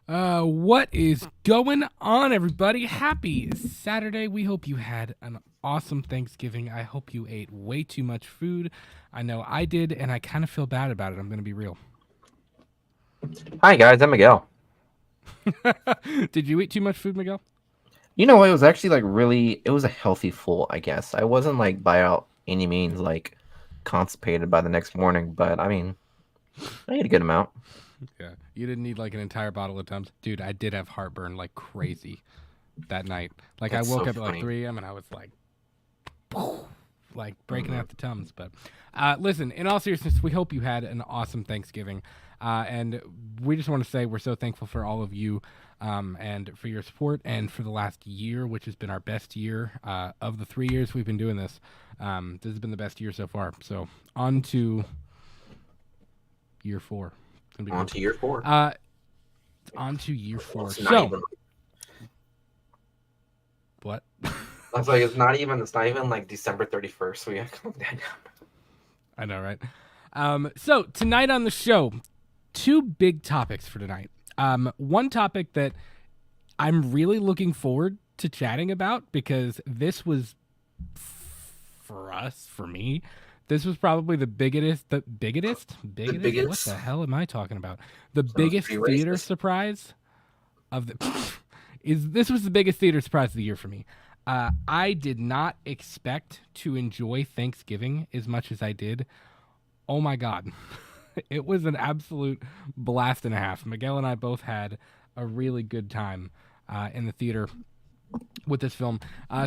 What is going on, everybody? Happy Saturday. We hope you had an awesome Thanksgiving. I hope you ate way too much food. I know I did, and I kind of feel bad about it. I'm going to be real. Hi, guys. I'm Miguel. Did you eat too much food, Miguel? You know, it was actually it was a healthy full, I guess. I wasn't by out any means constipated by the next morning, but I mean, I ate a good amount. Yeah. You didn't need like an entire bottle of Tums. Dude, I did have heartburn like crazy that night. Like I That's woke so up at like funny. 3 a.m. and I was like breaking out the Tums. But listen, in all seriousness, we hope you had an awesome Thanksgiving. And we just want to say we're so thankful for all of you and for your support and for the last year, which has been our best year of the 3 years we've been doing this. This has been the best year so far. So on to year 4. On to year 4. On to year 4. It's So, not even, what? I was like, it's not even like December 31st. So we have to calm down. I know, right? So tonight on the show, 2 big topics for tonight. One topic that I'm really looking forward to chatting about because this was for me, this was probably the biggest. What the hell am I talking about? The biggest theater surprise of the this was the biggest theater surprise of the year for me. I did not expect to enjoy Thanksgiving as much as I did. Oh my God. It was an absolute blast and a half. Miguel and I both had a really good time in the theater with this film.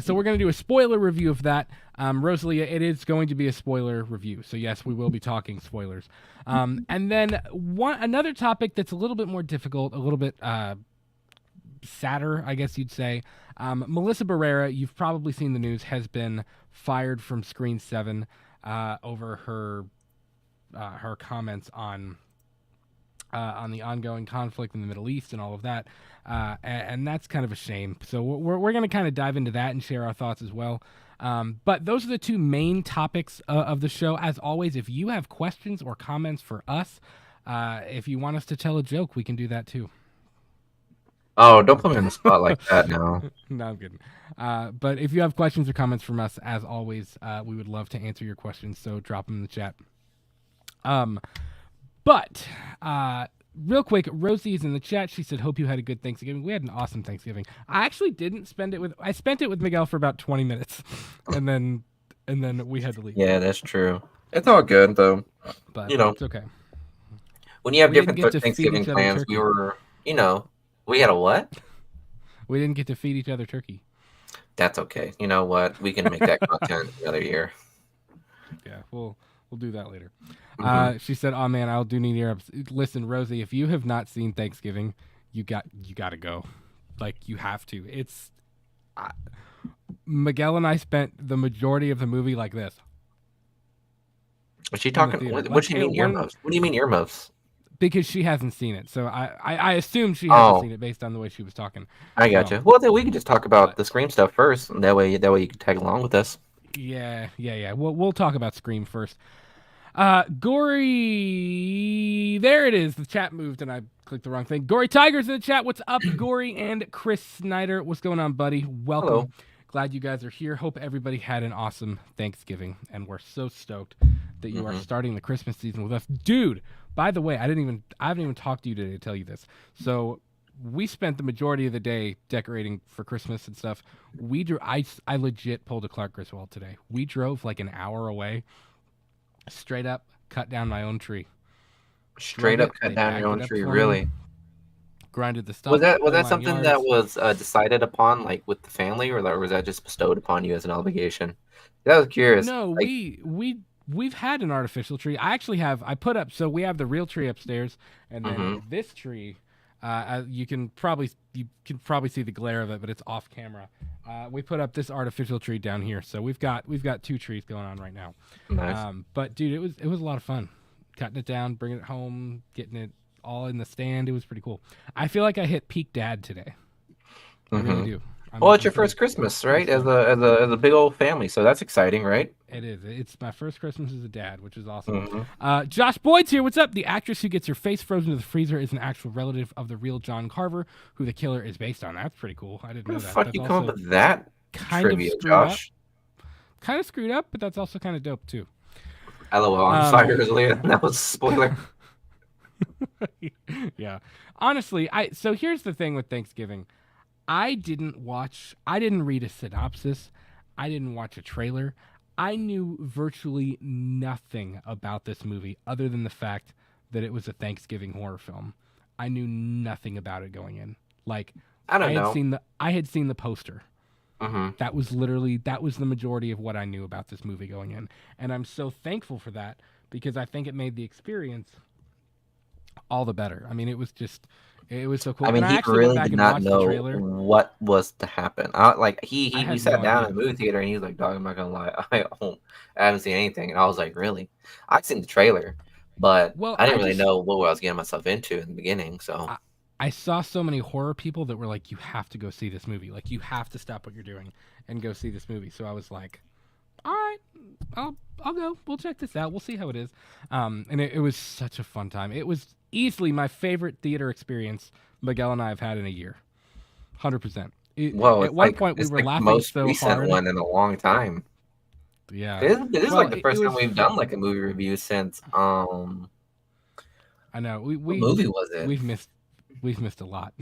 So we're going to do a spoiler review of that. Rosalia, it is going to be a spoiler review. So yes, we will be talking spoilers. And then another topic that's a little bit more difficult, a little bit sadder, I guess you'd say. Melissa Barrera, you've probably seen the news, has been fired from Screen 7 over her comments on the ongoing conflict in the Middle East and all of that, and that's kind of a shame. So we're going to kind of dive into that and share our thoughts as well. But those are the 2 main topics of the show. As always, if you have questions or comments for us, if you want us to tell a joke, we can do that too. Oh, don't put me on the spot like that now. No, I'm kidding. But if you have questions or comments from us, as always, we would love to answer your questions. So drop them in the chat. But real quick, Rosie is in the chat. She said, "Hope you had a good Thanksgiving." We had an awesome Thanksgiving. I actually didn't spend it with. I spent it with Miguel for about 20 minutes, and then we had to leave. Yeah, that's true. It's all good though. But it's okay. When you have We didn't different get to feed Thanksgiving each other plans, turkey. we had a what? We didn't get to feed each other turkey. That's okay. You know what? We can make that content another year. Yeah, we'll do that later. Mm-hmm. She said, "Oh man, I'll do need your listen, Rosie. If you have not seen Thanksgiving, you got to go. Like you have to. It's Miguel and I spent the majority of the movie like this." Was she talking? What do you mean earmuffs? What do you mean earmuffs? Because she hasn't seen it, so I assume she hasn't seen it based on the way she was talking. I gotcha. So, well, then we can just talk about the Scream stuff first, and that way you can tag along with us. Yeah. We'll talk about Scream first. Gory, there it is. The chat moved and I clicked the wrong thing. Gory Tiger's in the chat. What's up, Gory and Chris Snyder? What's going on, buddy? Welcome. Hello. Glad you guys are here. Hope everybody had an awesome Thanksgiving, and we're so stoked that you are starting the Christmas season with us, dude. By the way, I haven't even talked to you today to tell you this. So we spent the majority of the day decorating for Christmas and stuff. I legit pulled a Clark Griswold today. We drove like an hour away. Straight up cut down my own tree. Straight up cut down your own tree, really? Grinded the stuff. Was that something that was decided upon, like with the family, or was that just bestowed upon you as an obligation? I was curious. No, we've had an artificial tree. I put up. So we have the real tree upstairs, and then this tree. You can probably see the glare of it, but it's off camera. We put up this artificial tree down here, so we've got 2 trees going on right now. Nice. But dude, it was a lot of fun, cutting it down, bringing it home, getting it all in the stand. It was pretty cool. I feel like I hit peak dad today. I really do. Well, it's your first Christmas, right? As a big old family, so that's exciting, right? It is. It's my first Christmas as a dad, which is awesome. Josh Boyd's here. What's up? The actress who gets her face frozen to the freezer is an actual relative of the real John Carver, who the killer is based on. That's pretty cool. I didn't know that. How the fuck you come up with that kind trivia, of screwed Josh? Up. Kind of screwed up, but that's also kind of dope too. LOL. I'm sorry earlier. That was a spoiler. Yeah. Honestly, so here's the thing with Thanksgiving. I didn't read a synopsis. I didn't watch a trailer. I knew virtually nothing about this movie other than the fact that it was a Thanksgiving horror film. I knew nothing about it going in. Like, I had seen the poster. Mm-hmm. That was the majority of what I knew about this movie going in. And I'm so thankful for that because I think it made the experience all the better. I mean, it was so cool. I mean, he really did not know what was to happen. We sat down in the movie theater and he was like, "Dog, I'm not gonna lie, I haven't seen anything." And I was like, "Really?" I'd seen the trailer, but I didn't really know what I was getting myself into in the beginning. So I saw so many horror people that were like, "You have to go see this movie. Like, you have to stop what you're doing and go see this movie." So I was like, "All right, I'll go. We'll check this out. We'll see how it is." And it was such a fun time. It was easily my favorite theater experience Miguel and I have had in a year. 100%. Well, at one point we were laughing most so recent hard. one in a long time. Yeah, it is like the first time we've done like a movie review since. I know what movie was it? We've missed a lot.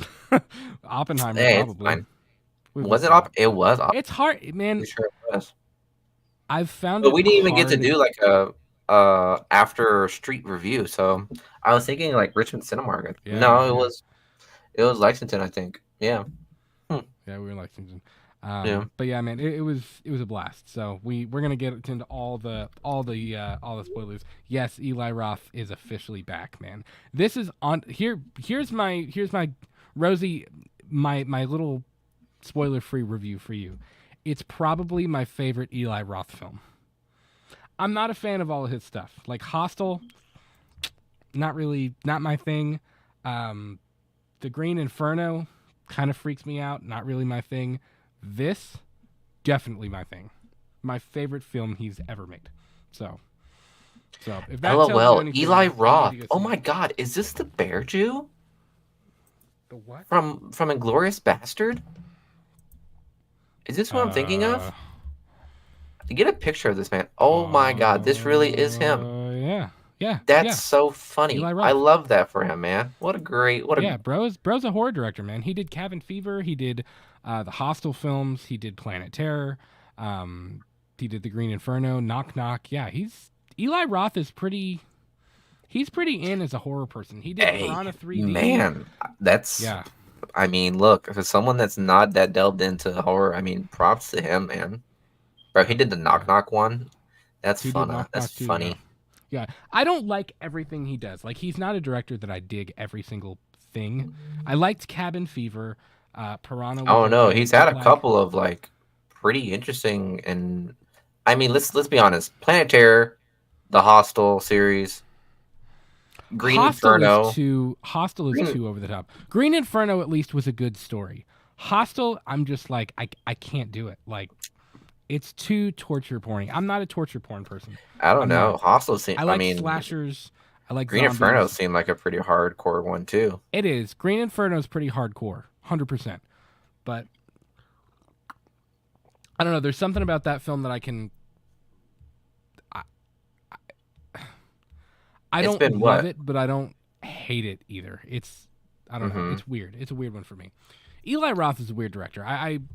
Oppenheimer, probably. Was it? It was. It's hard, man. Sure it was. I've found, but we didn't even get to do like a after street review. So I was thinking like Richmond Cinemarket. Yeah, no, it was Lexington, I think. Yeah. Yeah, we were in Lexington. But yeah, man, it was a blast. So we're gonna get into all the spoilers. Yes, Eli Roth is officially back, man. This is on here. Here's my Rosie, my little spoiler-free review for you. It's probably my favorite Eli Roth film. I'm not a fan of all of his stuff. Like Hostel, not my thing. The Green Inferno kind of freaks me out. Not really my thing. This, definitely my thing. My favorite film he's ever made. So if that tells you anything, Eli Roth. Oh my God, is this the Bear Jew? The what? From Inglourious Bastard? Is this what I'm thinking of? To get a picture of this man. Oh my God, this really is him. Yeah. That's so funny. I love that for him, man. Bro's a horror director, man. He did Cabin Fever. He did the Hostel films. He did Planet Terror. He did The Green Inferno. Knock Knock. Yeah, Eli Roth is pretty. He's pretty in as a horror person. He did Piranha 3D. Man, that's I mean, look, for someone that's not that delved into horror, I mean, props to him, man. Bro, he did the Knock Knock one. That's fun. That's funny. Yeah, I don't like everything he does. Like, he's not a director that I dig every single thing. I liked Cabin Fever, Piranha. Oh no, he's had a couple of like pretty interesting, and I mean, let's be honest. Planet Terror, the Hostel series, Green Inferno. Hostel is too over the top. Green Inferno at least was a good story. Hostel, I'm just like I can't do it. Like, it's too torture porny. I'm not a torture porn person. I don't know. Hostel seems. I like slashers. I like Green zombies. Inferno seemed like a pretty hardcore one too. It is. Green Inferno is pretty hardcore, 100%. But I don't know. There's something about that film that I can. I don't love it, but I don't hate it either. I don't know. It's weird. It's a weird one for me. Eli Roth is a weird director. I'm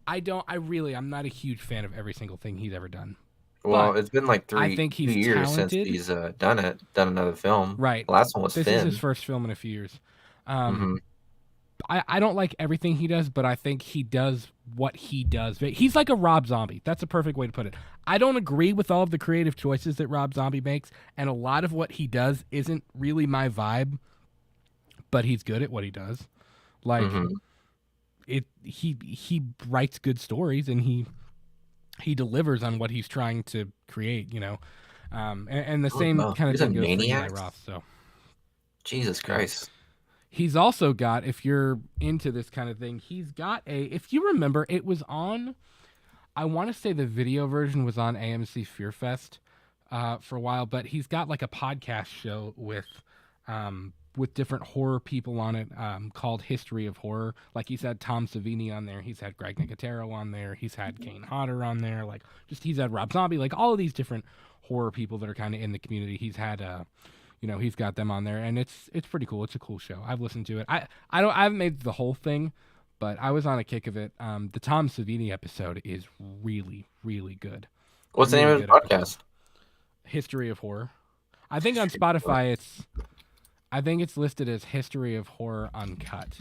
not a huge fan of every single thing he's ever done. Well, it's been like 3 years since he's done another film. Right. The last one was This Finn. is his first film in a few years. I don't like everything he does, but I think he does what he does. He's like a Rob Zombie. That's a perfect way to put it. I don't agree with all of the creative choices that Rob Zombie makes, and a lot of what he does isn't really my vibe, but he's good at what he does. Like, he writes good stories, and he delivers on what he's trying to create, you know. And the same kind of thing goes for Eli Roth. So, Jesus Christ. He's also got, if you're into this kind of thing, he's got if you remember, it was on, I want to say the video version was on AMC Fear Fest for a while, but he's got like a podcast show with different horror people on it called History of Horror. Like he's had Tom Savini on there, he's had Greg Nicotero on there, he's had Kane Hodder on there, like just he's had Rob Zombie, like all of these different horror people that are kind of in the community. He's had he's got them on there, and it's pretty cool. It's a cool show. I've listened to it. I haven't made the whole thing, but I was on a kick of it. The Tom Savini episode is really, really good. What's the name of the podcast? History of Horror. I think on Spotify it's listed as History of Horror Uncut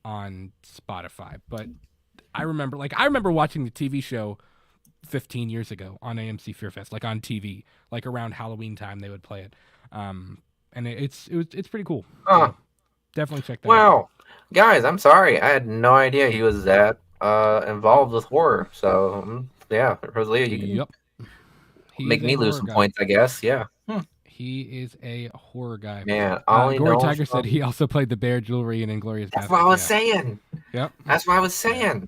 on Spotify. But I remember watching the TV show 15 years ago on AMC Fear Fest, like on TV, like around Halloween time they would play it. And it's pretty cool. So definitely check that out. Wow. Guys, I'm sorry. I had no idea he was that involved with horror. So, yeah, Rosalia, you can make me lose some points, I guess. Yeah. He is a horror guy. Man, Gory Tiger said he also played the Bear Jewelry in Inglourious Basterds. That's what I was saying. Yep. That's what I was saying.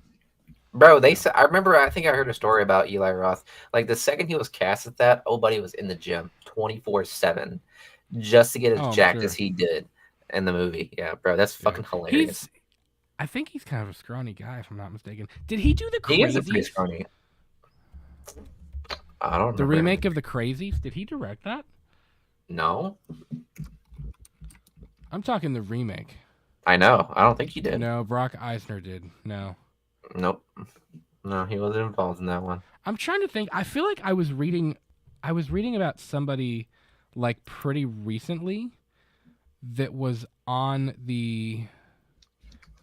Bro, I think I heard a story about Eli Roth. Like, the second he was cast at that, old buddy was in the gym 24/7 just to get as jacked as he did in the movie. Yeah, bro, that's fucking hilarious. I think he's kind of a scrawny guy, if I'm not mistaken. Did he do the Crazies? He is a pretty scrawny. I don't know. The remake of the Crazies? Did he direct that? No. I'm talking the remake. I know. I don't think he did. No, Brock Eisner did. No. Nope. No, he wasn't involved in that one. I'm trying to think. I feel like I was reading about somebody like pretty recently that was on the,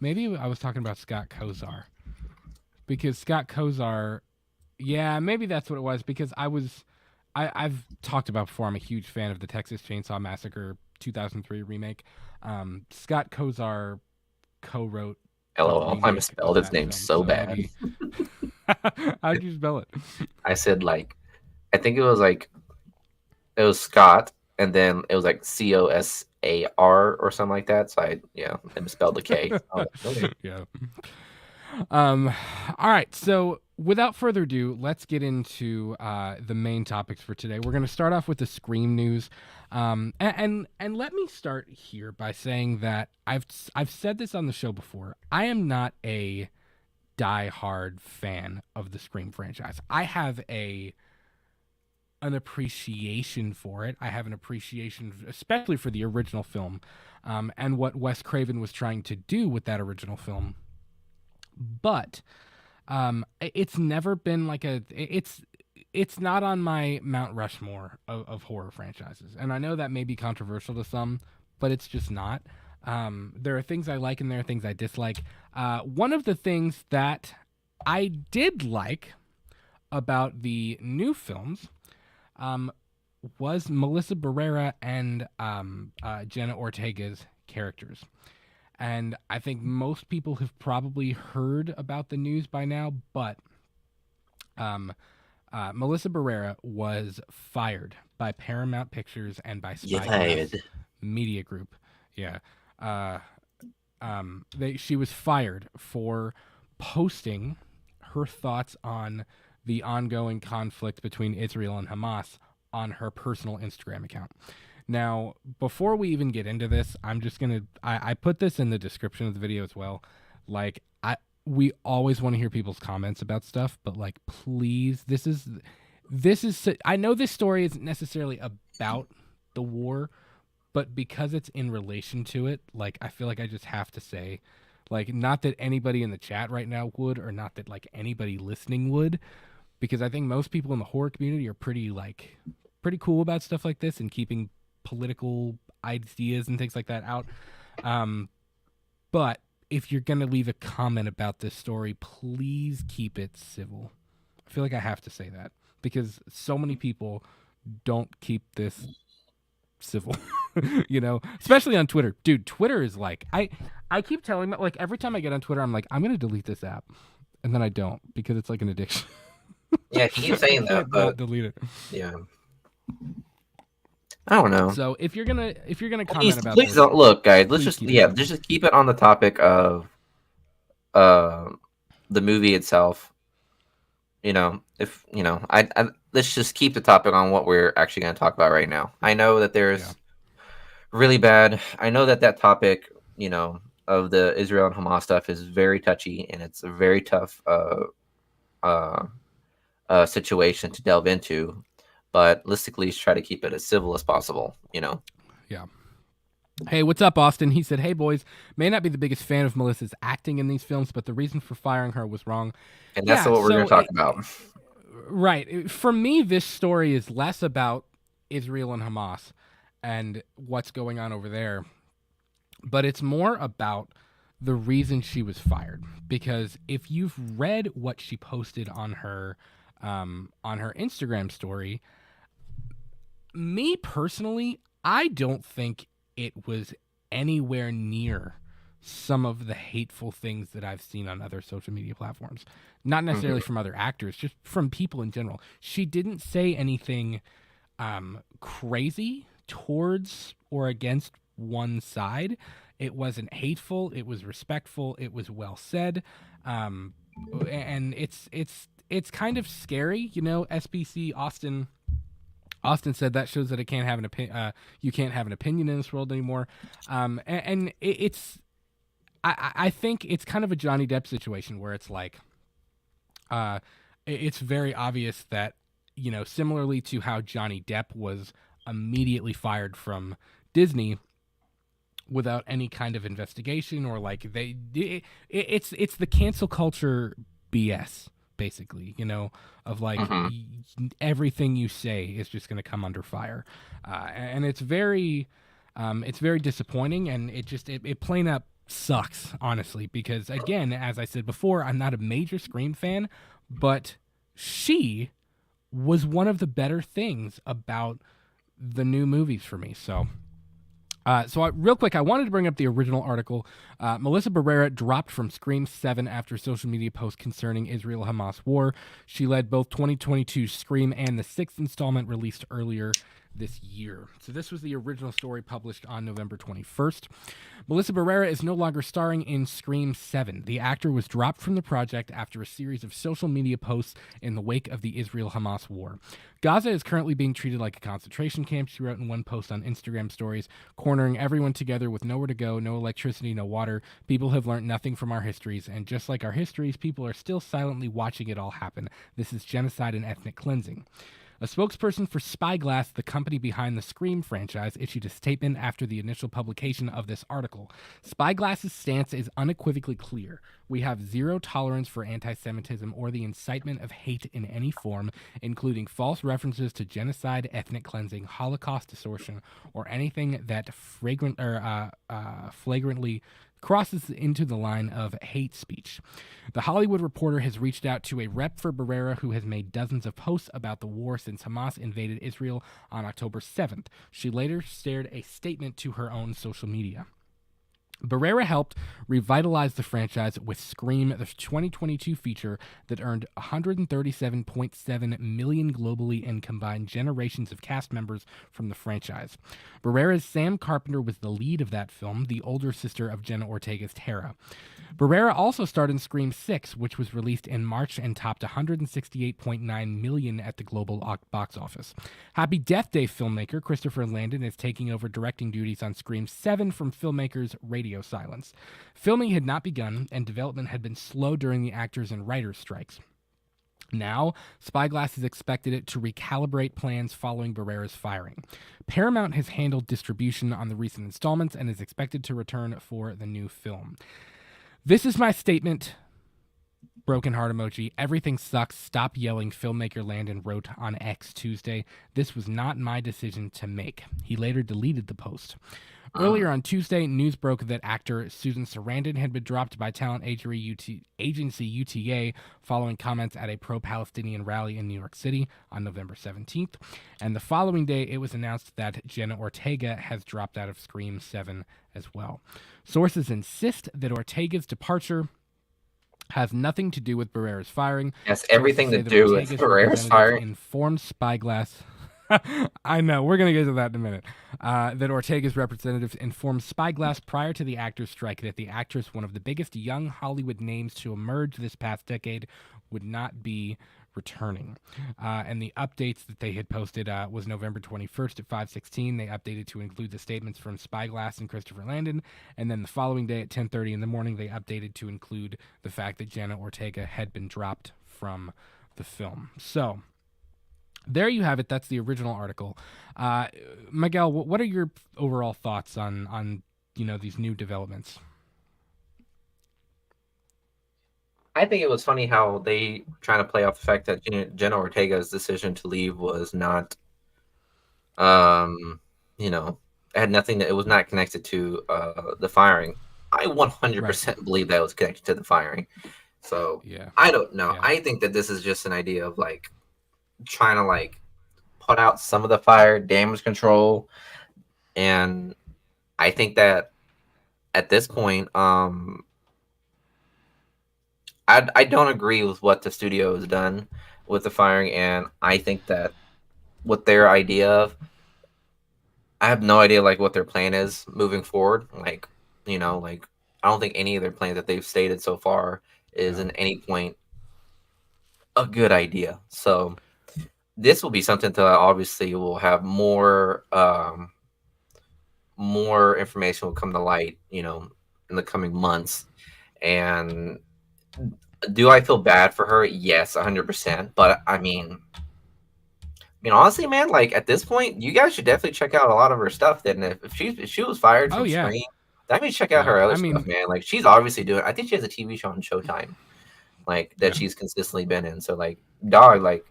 maybe I was talking about Scott Kozar, because Scott Kozar, yeah, maybe that's what it was, because I've talked about before, I'm a huge fan of the Texas Chainsaw Massacre 2003 remake. Scott Kozar co-wrote. LOL, I misspelled his name so bad. How'd you spell it? I said I think it was Scott, and then it was like COSAR or something like that. So I misspelled the K. Okay. Yeah. All right. So without further ado, let's get into the main topics for today. We're going to start off with the Scream news. And let me start here by saying that I've said this on the show before. I am not a diehard fan of the Scream franchise. I have an appreciation for it. I have an appreciation, especially for the original film, and what Wes Craven was trying to do with that original film. But it's never been like it's not on my Mount Rushmore of horror franchises. And I know that may be controversial to some, but it's just not. There are things I like and there are things I dislike. One of the things that I did like about the new films was Melissa Barrera and Jenna Ortega's characters. And I think most people have probably heard about the news by now, but Melissa Barrera was fired by Paramount Pictures and by Spyglass Media Group. Yeah. She was fired for posting her thoughts on the ongoing conflict between Israel and Hamas on her personal Instagram account. Now, before we even get into this, I'm just going to, I put this in the description of the video as well. Like, we always want to hear people's comments about stuff, but like, please, this is, I know this story isn't necessarily about the war, but because it's in relation to it, like, I feel like I just have to say, like, not that anybody in the chat right now would, or not that like anybody listening would, because I think most people in the horror community are pretty cool about stuff like this and keeping political ideas and things like that out. But if you're going to leave a comment about this story, please keep it civil. I feel like I have to say that because so many people don't keep this civil, especially on Twitter. Dude, Twitter is like, I keep telling them, like, every time I get on Twitter, I'm like, I'm going to delete this app. And then I don't because it's like an addiction. Yeah, he keeps saying that, but delete it. Yeah. I don't know. So if you're gonna comment about please this, don't look, guys. Let's just keep it on the topic of the movie itself. If I let's just keep the topic on what we're actually going to talk about right now. I know that there's really bad. I know that topic, of the Israel and Hamas stuff is very touchy, and it's a very tough situation to delve into. But let's at least try to keep it as civil as possible. Yeah. Hey, what's up, Austin? He said, "Hey, boys, may not be the biggest fan of Melissa's acting in these films, but the reason for firing her was wrong." And that's what we're going to talk about. Right. For me, this story is less about Israel and Hamas and what's going on over there, but it's more about the reason she was fired. Because if you've read what she posted on her Instagram story, me personally, I don't think it was anywhere near some of the hateful things that I've seen on other social media platforms. Not necessarily from other actors, just from people in general. She didn't say anything crazy towards or against one side. It wasn't hateful. It was respectful. It was well said. And it's kind of scary, SBC Austin said that shows that it can't have you can't have an opinion in this world anymore. I think it's kind of a Johnny Depp situation where it's like, it's very obvious that, similarly to how Johnny Depp was immediately fired from Disney without any kind of investigation, or like it's the cancel culture BS. Basically, of like everything you say is just going to come under fire, and it's very disappointing, and it plain up sucks, honestly, because again, as I said before, I'm not a major Scream fan, but she was one of the better things about the new movies for me. So real quick, I wanted to bring up the original article. Melissa Barrera dropped from Scream 7 after social media posts concerning Israel-Hamas war. She led both 2022's Scream and the 6th installment released earlier this year. So this was the original story published on November 21st. Melissa Barrera is no longer starring in Scream 7. The actor was dropped from the project after a series of social media posts in the wake of the Israel-Hamas war. Gaza is currently being treated like a concentration camp, she wrote in one post on Instagram stories, cornering everyone together with nowhere to go, no electricity, no water. People have learned nothing from our histories, and just like our histories, people are still silently watching it all happen. This is genocide and ethnic cleansing. A spokesperson for Spyglass, the company behind the Scream franchise, issued a statement after the initial publication of this article. Spyglass's stance is unequivocally clear. We have zero tolerance for anti-Semitism or the incitement of hate in any form, including false references to genocide, ethnic cleansing, Holocaust distortion, or anything that flagrantly crosses into the line of hate speech. The Hollywood Reporter has reached out to a rep for Barrera who has made dozens of posts about the war since Hamas invaded Israel on October 7th. She later shared a statement to her own social media. Barrera helped revitalize the franchise with Scream, the 2022 feature that earned $137.7 million globally and combined generations of cast members from the franchise. Barrera's Sam Carpenter was the lead of that film, the older sister of Jenna Ortega's Tara. Barrera also starred in Scream 6, which was released in March and topped $168.9 million at the global box office. Happy Death Day filmmaker Christopher Landon is taking over directing duties on Scream 7 from filmmakers Radio Silence. Filming had not begun, and development had been slow during the actors' and writers' strikes. Now, Spyglass has expected it to recalibrate plans following Barrera's firing. Paramount has handled distribution on the recent installments and is expected to return for the new film. This is my statement. Broken heart emoji. Everything sucks. Stop yelling, filmmaker Landon wrote on X Tuesday. This was not my decision to make. He later deleted the post. Earlier on Tuesday, news broke that actor Susan Sarandon had been dropped by talent agency UTA following comments at a pro-Palestinian rally in New York City on November 17th. And the following day, it was announced that Jenna Ortega has dropped out of Scream 7 as well. Sources insist that Ortega's departure has nothing to do with Barrera's firing. Yes, everything to do with Barrera's firing. Informed Spyglass. I know. We're going to get to that in a minute. That Ortega's representatives informed Spyglass prior to the actors' strike that the actress, one of the biggest young Hollywood names to emerge this past decade, would not be returning. And the updates that they had posted was November 21st at 5:16. They updated to include the statements from Spyglass and Christopher Landon. And then the following day at 10:30 in the morning, they updated to include the fact that Jenna Ortega had been dropped from the film. So there you have it. That's the original article. Miguel, what are your overall thoughts on these new developments? I think it was funny how they trying to play off the fact that Jenna Ortega's decision to leave was not, had nothing that it was not connected to the firing. I 100% believe that was connected to the firing. So yeah, I don't know. Yeah. I think that this is just an idea of like trying to like put out some of the fire, damage control, and I think that at this point, I don't agree with what the studio has done with the firing, and I think that with their idea of, I have no idea like what their plan is moving forward. Like, I don't think any of their plans that they've stated so far is in any point a good idea. So this will be something that obviously will have more information will come to light, in the coming months. And do I feel bad for her? Yes, 100%. But I mean, honestly, man, like at this point, you guys should definitely check out a lot of her stuff. Then, if she was fired from Scream, that means check out her other stuff, man. Like she's obviously doing. I think she has a TV show on Showtime, like that she's consistently been in. So, like, dog, like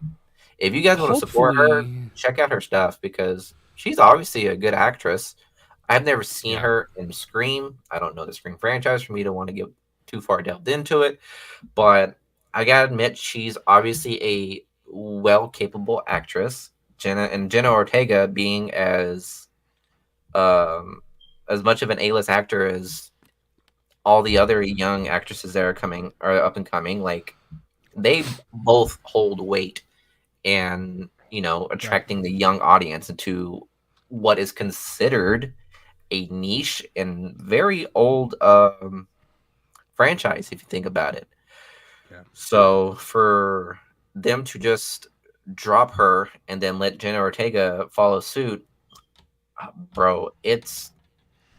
if you guys want to support her, check out her stuff because she's obviously a good actress. I've never seen her in Scream. I don't know the Scream franchise for me to want to get too far delved into it, but I gotta admit she's obviously a well-capable actress. Jenna Ortega being as much of an A-list actor as all the other young actresses that are up and coming, like they both hold weight and attracting the young audience into what is considered a niche and very old franchise if you think about it. So for them to just drop her and then let Jenna Ortega follow suit, bro,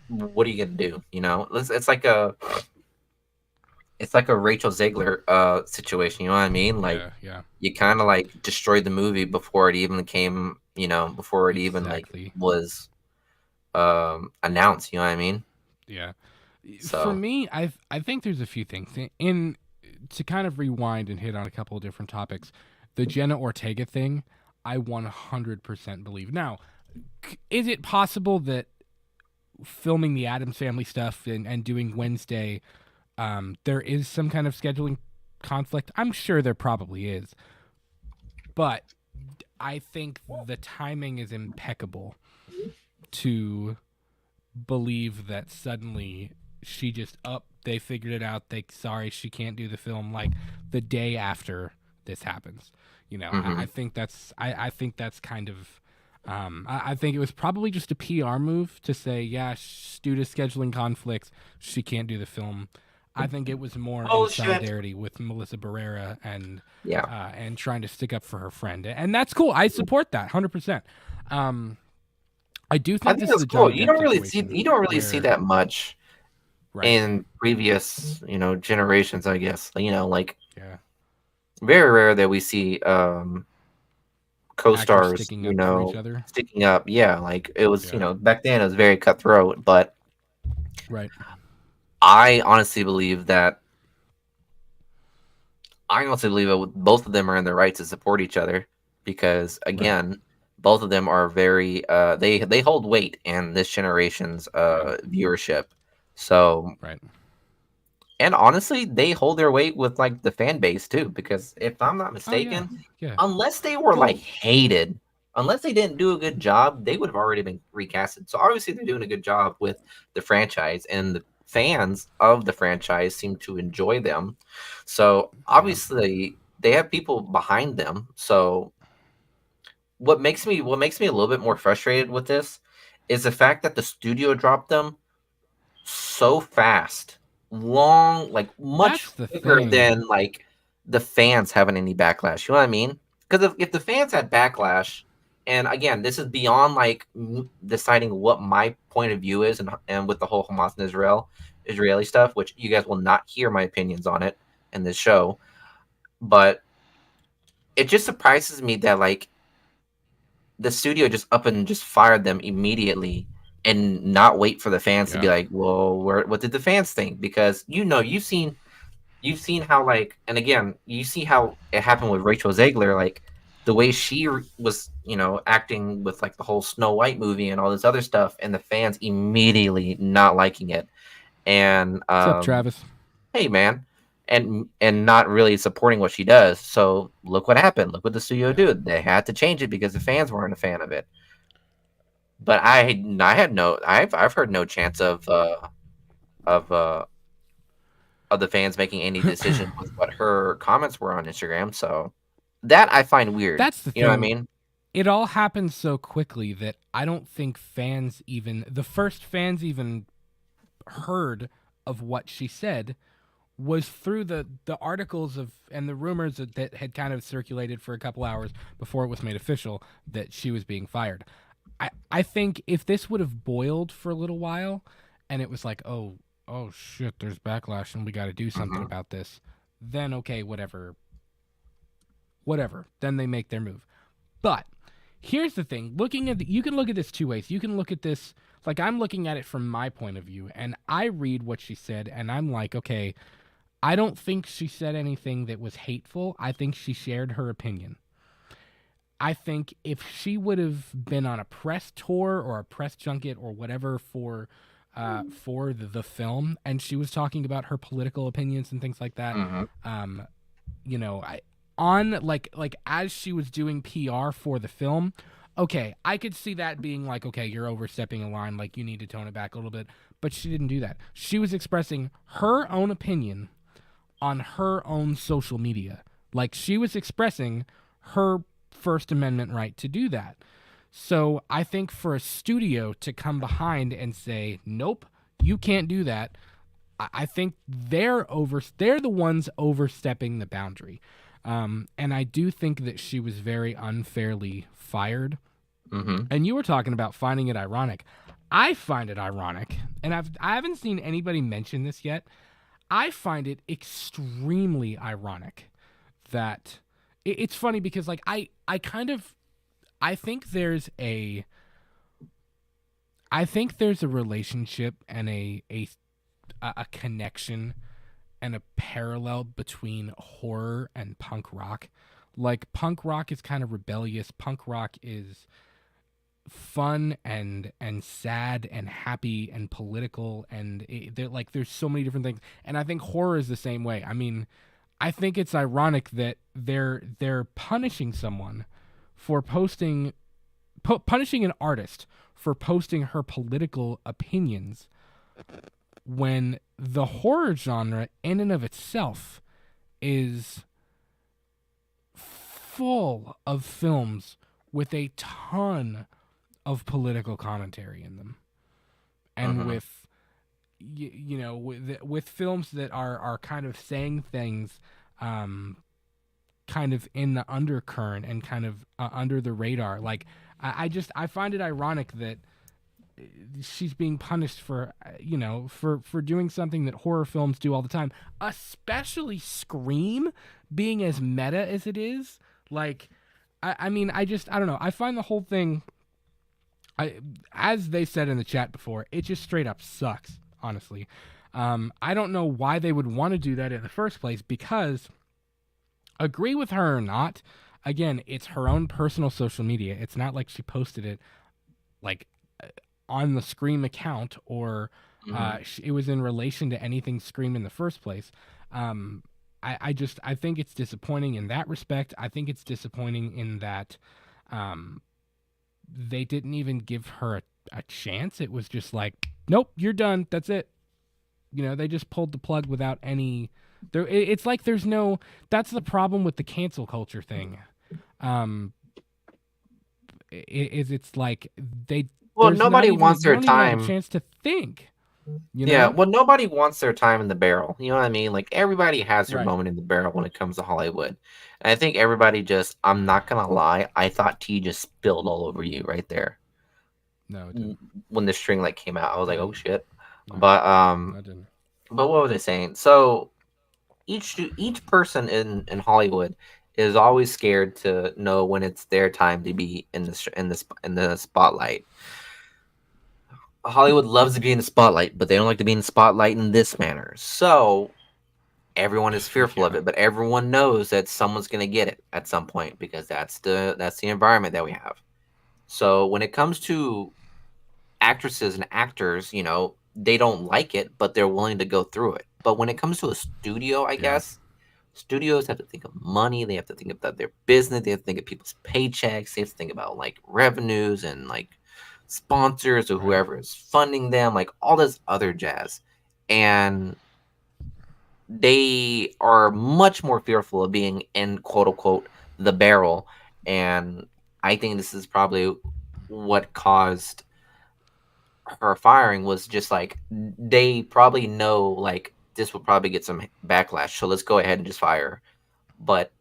what are you gonna do? It's like a Rachel Zegler situation. You know what I mean? Like, you kind of like destroyed the movie before it even came. Before it even like was announced. You know what I mean? Yeah. So, for me, I think there's a few things to kind of rewind and hit on a couple of different topics. The Jenna Ortega thing, I 100% believe. Now, is it possible that filming the Addams Family stuff and doing Wednesday, there is some kind of scheduling conflict? I'm sure there probably is. But I think the timing is impeccable to believe that suddenly she just they figured it out. Sorry, she can't do the film like the day after this happens. I think that's kind of I think it was probably just a PR move to say, due to scheduling conflicts, she can't do the film. I think it was more in solidarity with Melissa Barrera and trying to stick up for her friend, and that's cool. I support that 100%. I do think this is cool. You don't really see that much in previous generations, I guess. Very rare that we see co-stars sticking up for each other. Sticking up, like it was back then it was very cutthroat, but I honestly believe that both of them are in the right to support each other because again both of them are very they hold weight in this generation's viewership. So and honestly, they hold their weight with like the fan base too, because if I'm not mistaken, unless they were like hated, unless they didn't do a good job, they would have already been recasted. So obviously they're doing a good job with the franchise, and the fans of the franchise seem to enjoy them. So obviously they have people behind them. So what makes me a little bit more frustrated with this is the fact that the studio dropped them so fast, long, like much That's the quicker thing. than like the fans having any backlash. You know what I mean? Because if the fans had backlash, and again, this is beyond like deciding what my point of view is, and with the whole Hamas and Israeli stuff, which you guys will not hear my opinions on it in this show, but it just surprises me that like the studio just up and just fired them immediately and not wait for the fans to be like, well, what did the fans think? Because you've seen how like, and again, you see how it happened with Rachel Zegler, like the way she was, acting with like the whole Snow White movie and all this other stuff, and the fans immediately not liking it. And What's up, Travis? hey, man. And not really supporting what she does. So look what happened. Look what the studio did. They had to change it because the fans weren't a fan of it. But I've heard no chance of the fans making any decision with what her comments were on Instagram. So that I find weird. That's the thing. You know what I mean? It all happened so quickly that I don't think the first fans even heard of what she said was through the articles and the rumors that had kind of circulated for a couple hours before it was made official that she was being fired. I think if this would have boiled for a little while and it was like, oh shit, there's backlash and we got to do something about this, then okay, whatever. Then they make their move. But here's the thing. You can look at this two ways. You can look at this like I'm looking at it from my point of view, and I read what she said, and I'm like, okay, I don't think she said anything that was hateful. I think she shared her opinion. I think if she would have been on a press tour or a press junket or whatever for the film, and she was talking about her political opinions and things like that, as she was doing PR for the film, okay, I could see that being like, okay, you're overstepping a line, like you need to tone it back a little bit. But she didn't do that. She was expressing her own opinion on her own social media. Like she was expressing her First Amendment right to do that. So I think for a studio to come behind and say, nope, you can't do that, I think they're the ones overstepping the boundary. And I do think that she was very unfairly fired. Mm-hmm. And you were talking about finding it ironic. I find it ironic, and I haven't seen anybody mention this yet. I find it extremely ironic that it's funny because like I think there's a relationship and a connection and a parallel between horror and punk rock. Like punk rock is kind of rebellious. Punk rock is fun and sad and happy and political, and there's so many different things. And I think horror is the same way. I mean, I think it's ironic that they're punishing someone for punishing an artist for posting her political opinions, when the horror genre in and of itself is full of films with a ton of political commentary in them, and with with films that are kind of saying things kind of in the undercurrent and kind of under the radar. Like I find it ironic that she's being punished for doing something that horror films do all the time, especially Scream being as meta as it is. Like I mean, I don't know. I find the whole thing, as they said in the chat before, it just straight up sucks, honestly. I don't know why they would want to do that in the first place, because agree with her or not, again, it's her own personal social media. It's not like she posted it like on the Scream account, or it was in relation to anything Scream in the first place. I think it's disappointing in that respect. I think it's disappointing in that they didn't even give her a chance. It was just like, nope, you're done. That's it. They just pulled the plug without any. It's like there's no. That's the problem with the cancel culture thing. it's like they Well, nobody wants you their don't even have a time. chance to think. You Yeah, know? well, nobody wants their time in the barrel. You know what I mean? Like everybody has their Right. moment in the barrel when it comes to Hollywood. And I think everybody just, I'm not gonna lie, I thought tea just spilled all over you right there. No, it didn't. When the string like came out, I was It like, oh didn't. shit. No, But I didn't. but what was I saying? So each person in Hollywood is always scared to know when it's their time to be in the spotlight. Hollywood loves to be in the spotlight, but they don't like to be in the spotlight in this manner. So everyone is fearful of Yeah. it, but everyone knows that someone's going to get it at some point because that's the environment that we have. So when it comes to actresses and actors, they don't like it, but they're willing to go through it. But when it comes to a studio, I Yeah. guess studios have to think of money. They have to think about their business. They have to think of people's paychecks. They have to think about like revenues and like sponsors or Right. whoever is funding them, like all this other jazz. And they are much more fearful of being in quote unquote the barrel. And I think this is probably what caused her firing was just like they probably know like this will probably get some backlash. So let's go ahead and just fire her. But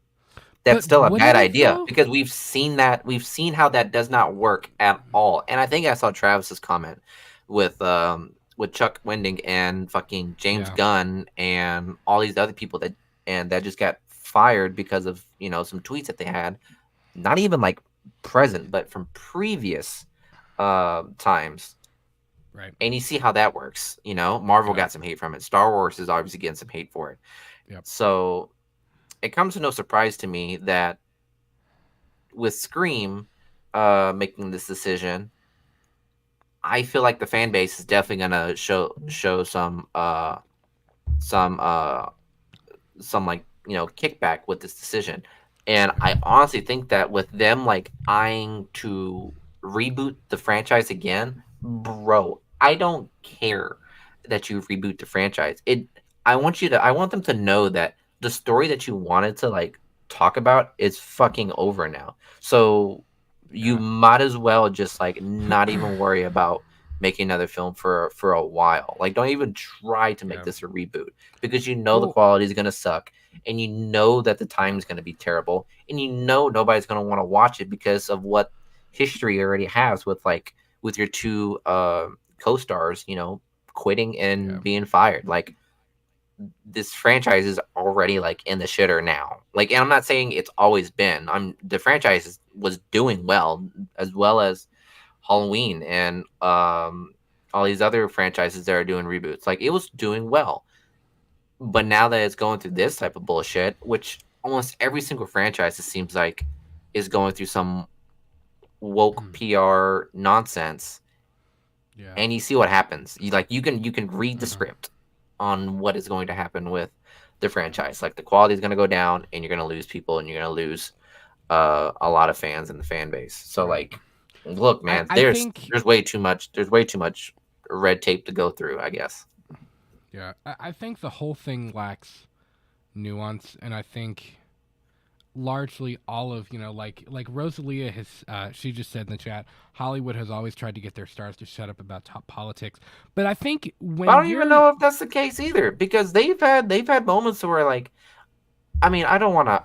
that's But still a would bad it have idea though? because we've seen how that does not work at all. And I think I saw Travis's comment with Chuck Wending and fucking James Yeah. Gunn and all these other people that just got fired because of some tweets that they had, not even like present but from previous times. Right. And you see how that works. Marvel Yep. got some hate from it. Star Wars is obviously getting some hate for it. Yep. So it comes to no surprise to me that with Scream making this decision, I feel like the fan base is definitely gonna show some some like kickback with this decision. And I honestly think that with them like eyeing to reboot the franchise again, bro, I don't care that you reboot the franchise. I want them to know that the story that you wanted to like talk about is fucking over now. So you Yeah. might as well just like not even worry about making another film for a while. Like don't even try to make Yeah. this a reboot because the Well, quality is going to suck and that the time is going to be terrible and nobody's going to want to watch it because of what history already has with your two co-stars quitting yeah. and being fired. Like this franchise is already like in the shitter now. Like, and I'm not saying it's always been. The franchise was doing well as Halloween and all these other franchises that are doing reboots. Like it was doing well. But now that it's going through this type of bullshit, which almost every single franchise it seems like is going through some woke Mm. PR nonsense, Yeah. and you see what happens. You can read the Uh-huh. script on what is going to happen with the franchise. Like the quality is going to go down, and you're going to lose people, and you're going to lose a lot of fans in the fan base. So Right. like, look, man, I there's think there's way too much. There's way too much red tape to go through, I guess. yeah. I think the whole thing lacks nuance, and I think largely all of like Rosalia has she just said in the chat, Hollywood has always tried to get their stars to shut up about top politics. But I think I when don't even you're know if that's the case either because they've had moments where like I mean I don't want to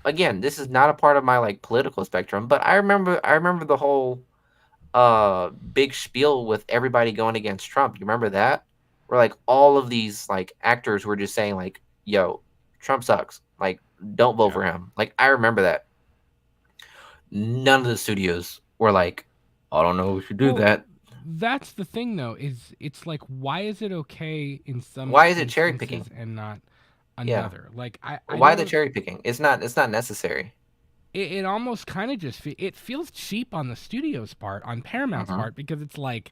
again this is not a part of my like political spectrum but I remember the whole big spiel with everybody going against Trump. You remember that? Where like all of these like actors were just saying like, "Yo, Trump sucks. Like, don't vote yeah. for him." Like, I remember that. None of the studios were like, "I don't know if we should do Well, that." that's the thing though, is it's like why is it okay in some Why is it cherry instances picking? and not Yeah. another? Like I Why the don't cherry picking? It's not necessary. it almost kind of just it feels cheap on the studio's part, on Paramount's Mm-hmm. part, because it's like,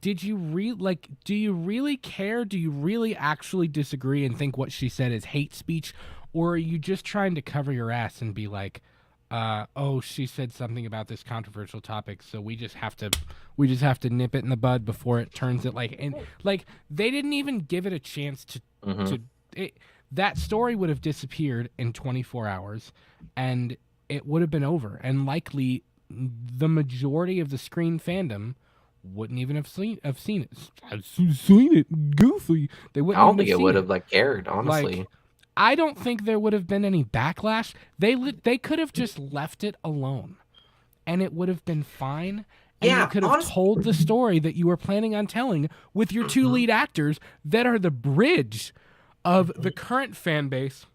do you really care? Do you really actually disagree and think what she said is hate speech, or are you just trying to cover your ass and be like, oh, she said something about this controversial topic, so we just have to nip it in the bud before it turns it like, and like they didn't even give it a chance Mm-hmm. to it, that story would have disappeared in 24 hours and it would have been over, and likely the majority of the Scream fandom wouldn't even have seen it. I've seen it, goofy. They wouldn't. I don't even think have it seen would have like cared, honestly. Like, I don't think there would have been any backlash. They could have just left it alone, and it would have been fine. And you could have told the story that you were planning on telling with your two lead actors that are the bridge of the current fan base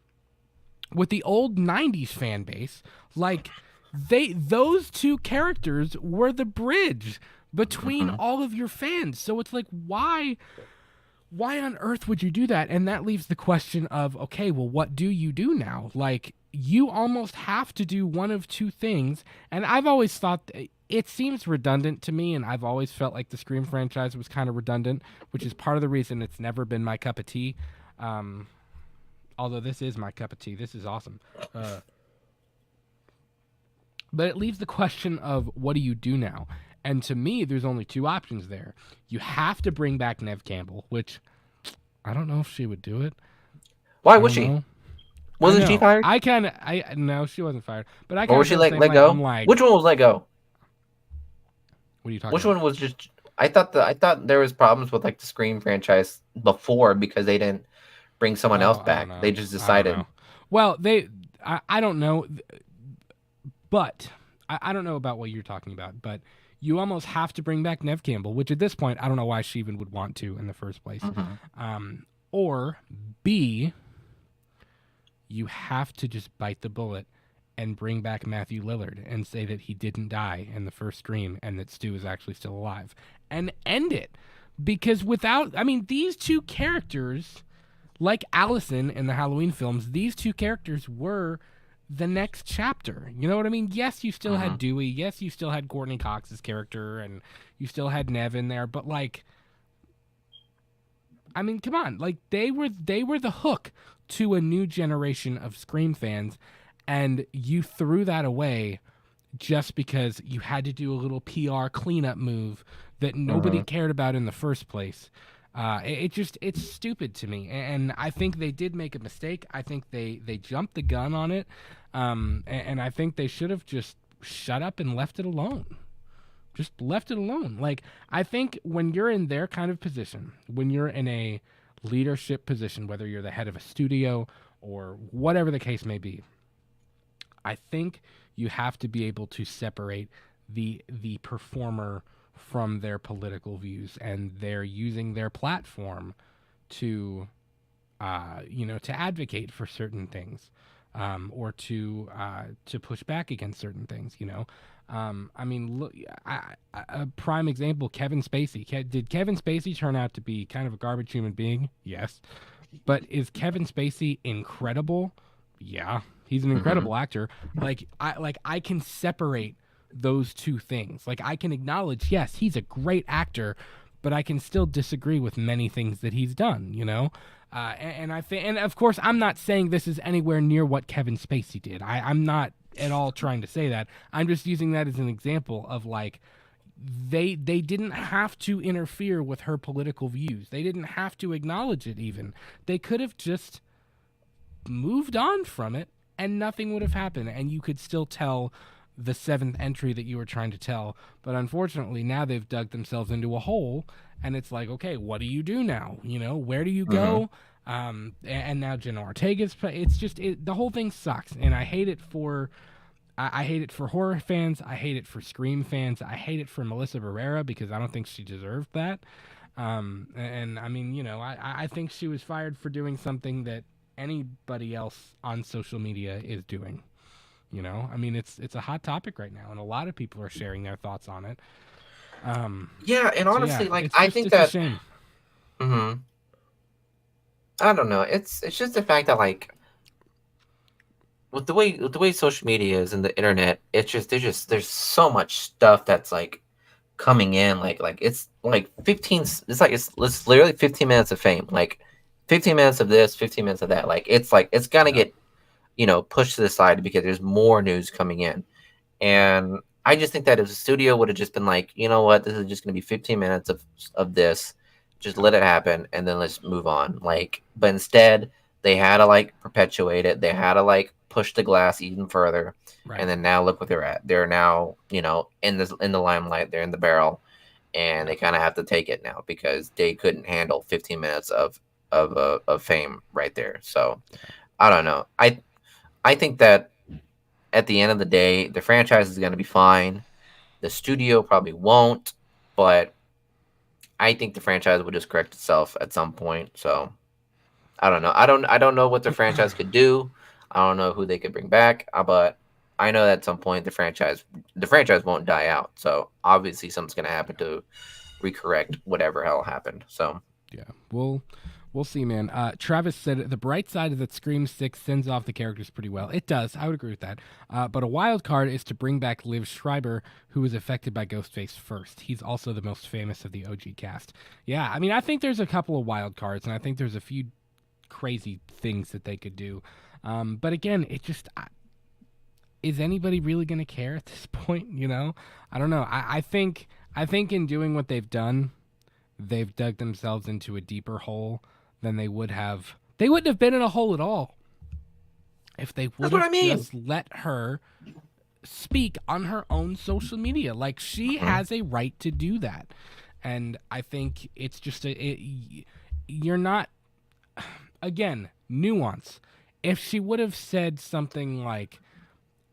with the old 90s fan base. Like, those two characters were the bridge between all of your fans. So it's like, why on earth would you do that? And that leaves the question of, okay, well, what do you do now? Like, you almost have to do one of two things. And I've always thought it seems redundant to me, and I've always felt like the Scream franchise was kind of redundant, which is part of the reason it's never been my cup of tea. Although this is my cup of tea. This is awesome. But it leaves the question of, what do you do now? And to me, there's only two options there. You have to bring back Neve Campbell, which I don't know if she would do it. Why would she? Wasn't she fired? No, she wasn't fired. But or was she let go? Which one was let go? What are you talking Which about? one was just? I thought there was problems with like the Scream franchise before because they didn't bring someone else back. They just decided. Well, I don't know, but I don't know about what you're talking about. But you almost have to bring back Neve Campbell, which at this point I don't know why she even would want to in the first place. Or B, you have to just bite the bullet and bring back Matthew Lillard and say that he didn't die in the first Scream and that Stu is actually still alive and end it. Because these two characters, like Allison in the Halloween films, these two characters were the next chapter. You know what I mean? Yes, you still had Dewey. Yes, you still had Courtney Cox's character, and you still had Neve in there. But like, I mean, come on! Like they were the hook to a new generation of Scream fans, and you threw that away just because you had to do a little PR cleanup move that nobody cared about in the first place. It's stupid to me, and I think they did make a mistake. I think they jumped the gun on it, and I think they should have just shut up and left it alone. Just left it alone. Like, I think when you're in their kind of position, when you're in a leadership position, whether you're the head of a studio or whatever the case may be, I think you have to be able to separate the performer from their political views, and they're using their platform to to advocate for certain things, or to push back against certain things. I mean, look, a prime example: Kevin Spacey. Did Kevin Spacey turn out to be kind of a garbage human being? Yes, but is Kevin Spacey incredible? Yeah, he's an incredible actor. I can separate those two things. Like, I can acknowledge, yes, he's a great actor, but I can still disagree with many things that he's done, and I think, and of course, I'm not saying this is anywhere near what Kevin Spacey did. I'm not at all trying to say that. I'm just using that as an example of, like, they didn't have to interfere with her political views. They didn't have to acknowledge it even. They could have just moved on from it and nothing would have happened, and you could still tell the seventh entry that you were trying to tell. But unfortunately, now they've dug themselves into a hole, and it's like, okay, what do you do now? Where do you go? And now Jenna Ortega's. It's just the whole thing sucks, and I hate it for. I hate it for horror fans. I hate it for Scream fans. I hate it for Melissa Barrera because I don't think she deserved that. And I mean, I think she was fired for doing something that anybody else on social media is doing. I mean, it's a hot topic right now, and a lot of people are sharing their thoughts on it. Yeah, and honestly, so like, I think that. A shame. I don't know. It's just the fact that, like, with the way social media is and the internet, there's so much stuff that's like coming in, like it's like 15. It's literally 15 minutes of fame, like 15 minutes of this, 15 minutes of that. Like it's gonna get pushed to the side because there's more news coming in. And I just think that if the studio would have just been like, you know what, this is just going to be 15 minutes of this, just let it happen, and then let's move on. Like, but instead, They had to like perpetuate it. They had to like push the glass even further. Right. And then now look what they're at. They're now, in the limelight. They're in the barrel, and they kind of have to take it now because they couldn't handle 15 minutes of fame right there. So I don't know. I think that at the end of the day, the franchise is going to be fine. The studio probably won't, but I think the franchise will just correct itself at some point. So I don't know. I don't know what the franchise could do. I don't know who they could bring back, but I know that at some point the franchise won't die out. So obviously something's gonna happen to recorrect whatever hell happened. So yeah, we'll see, man. Travis said the bright side of that Scream 6 sends off the characters pretty well. It does. I would agree with that. But a wild card is to bring back Liv Schreiber, who was affected by Ghostface first. He's also the most famous of the OG cast. Yeah, I mean, I think there's a couple of wild cards, and I think there's a few crazy things that they could do. But again, it just... is anybody really going to care at this point? I don't know. I think in doing what they've done, they've dug themselves into a deeper hole than they would have. They wouldn't have been in a hole at all if they would have just let her speak on her own social media. Like, she has a right to do that. And I think it's just you're not, again, nuance. If she would have said something like,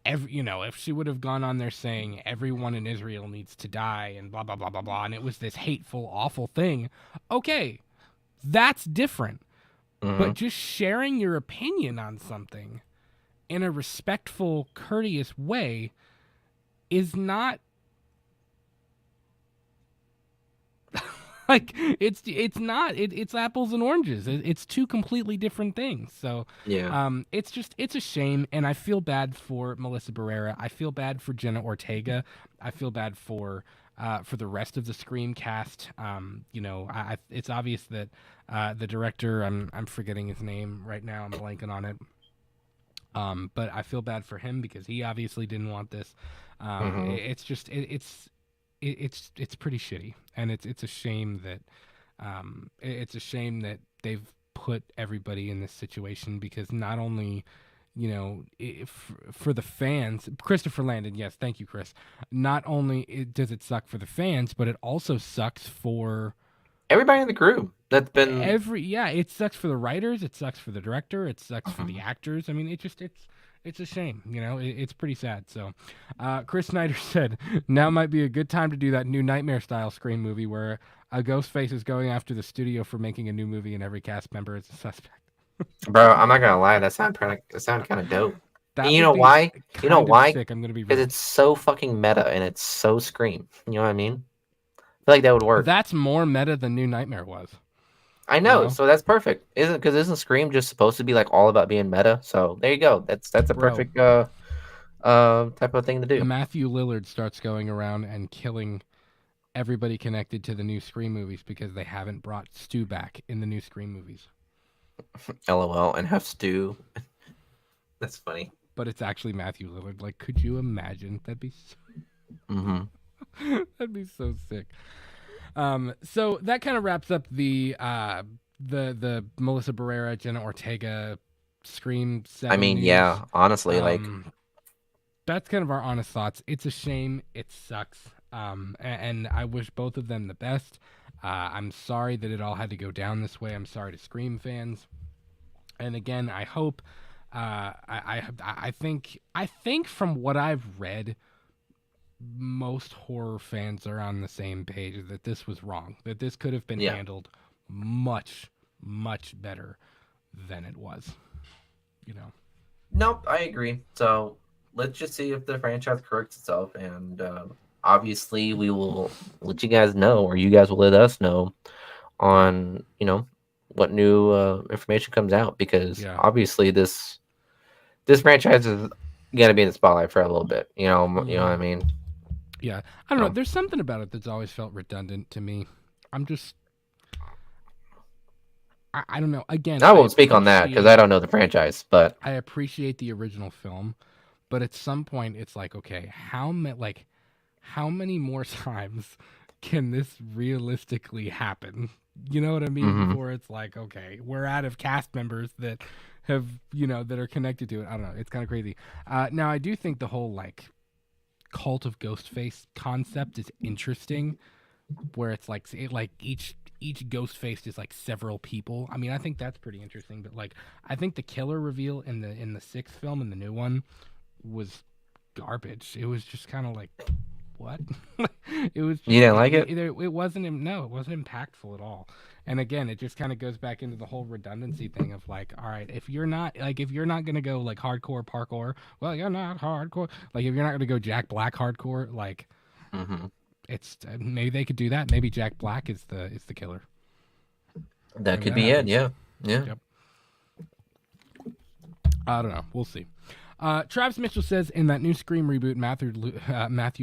if she would have gone on there saying everyone in Israel needs to die and blah, blah, blah, blah, blah, and it was this hateful, awful thing, okay, that's different. But just sharing your opinion on something in a respectful, courteous way is not... like, it's apples and oranges. It's two completely different things. So yeah, it's a shame, and I feel bad for Melissa Barrera. I feel bad for Jenna Ortega. I feel bad for the rest of the Scream cast. It's obvious that the director, I'm forgetting his name right now. I'm blanking on it. But I feel bad for him because he obviously didn't want this. It's just it's pretty shitty, and it's a shame that they've put everybody in this situation, because not only for the fans, Christopher Landon, yes, thank you, Chris. Not only does it suck for the fans, but it also sucks for everybody in the crew that's been it sucks for the writers, it sucks for the director, it sucks for the actors. I mean, it's a shame, it's pretty sad. So Chris Snyder said, now might be a good time to do that new Nightmare style Scream movie where a ghost face is going after the studio for making a new movie and every cast member is a suspect. Bro, I'm not gonna lie, that sounded kind of dope. You know why? Sick. I'm gonna be because it's so fucking meta and it's so Scream. You know what I mean? I feel like that would work. That's more meta than New Nightmare was. I know, so that's perfect. Isn't Scream just supposed to be like all about being meta? So there you go. That's a perfect type of thing to do. Matthew Lillard starts going around and killing everybody connected to the new Scream movies because they haven't brought Stu back in the new Scream movies. LOL, and have Stu. That's funny. But it's actually Matthew Lillard. Like, could you imagine? That'd be so... that'd be so sick. So that kind of wraps up the Melissa Barrera, Jenna Ortega Scream 7 I mean, news. yeah, honestly, that's kind of our honest thoughts. It's a shame. It sucks. And I wish both of them the best. I'm sorry that it all had to go down this way. I'm sorry to Scream fans. And again, I hope, I think from what I've read, most horror fans are on the same page that this was wrong, that this could have been handled much, much better than it was. Nope, I agree. So let's just see if the franchise corrects itself, and obviously we will let you guys know, or you guys will let us know on what new information comes out, because obviously this franchise is gonna be in the spotlight for a little bit. You know what I mean? Yeah, I don't know. There's something about it that's always felt redundant to me. I don't know. Again, I won't speak on that because I don't know the franchise, but I appreciate the original film. But at some point, it's like, okay, how many more times can this realistically happen? You know what I mean? Before it's like, okay, we're out of cast members that have, that are connected to it. I don't know. It's kind of crazy. Now, I do think the whole like cult of Ghostface concept is interesting, where it's like each Ghostface is like several people. I mean, I think that's pretty interesting. But like, I think the killer reveal in the sixth film and the new one was garbage. It was just kind of like, what? It was. You didn't like it? It wasn't. No, it wasn't impactful at all. And again, it just kind of goes back into the whole redundancy thing of like, all right, if you're not gonna go like hardcore parkour, well, you're not hardcore. Like, if you're not gonna go Jack Black hardcore, like, it's maybe they could do that. Maybe Jack Black is the killer. That could be it. Yeah. Yep. I don't know. We'll see. Travis Mitchell says in that new Scream reboot, Matthew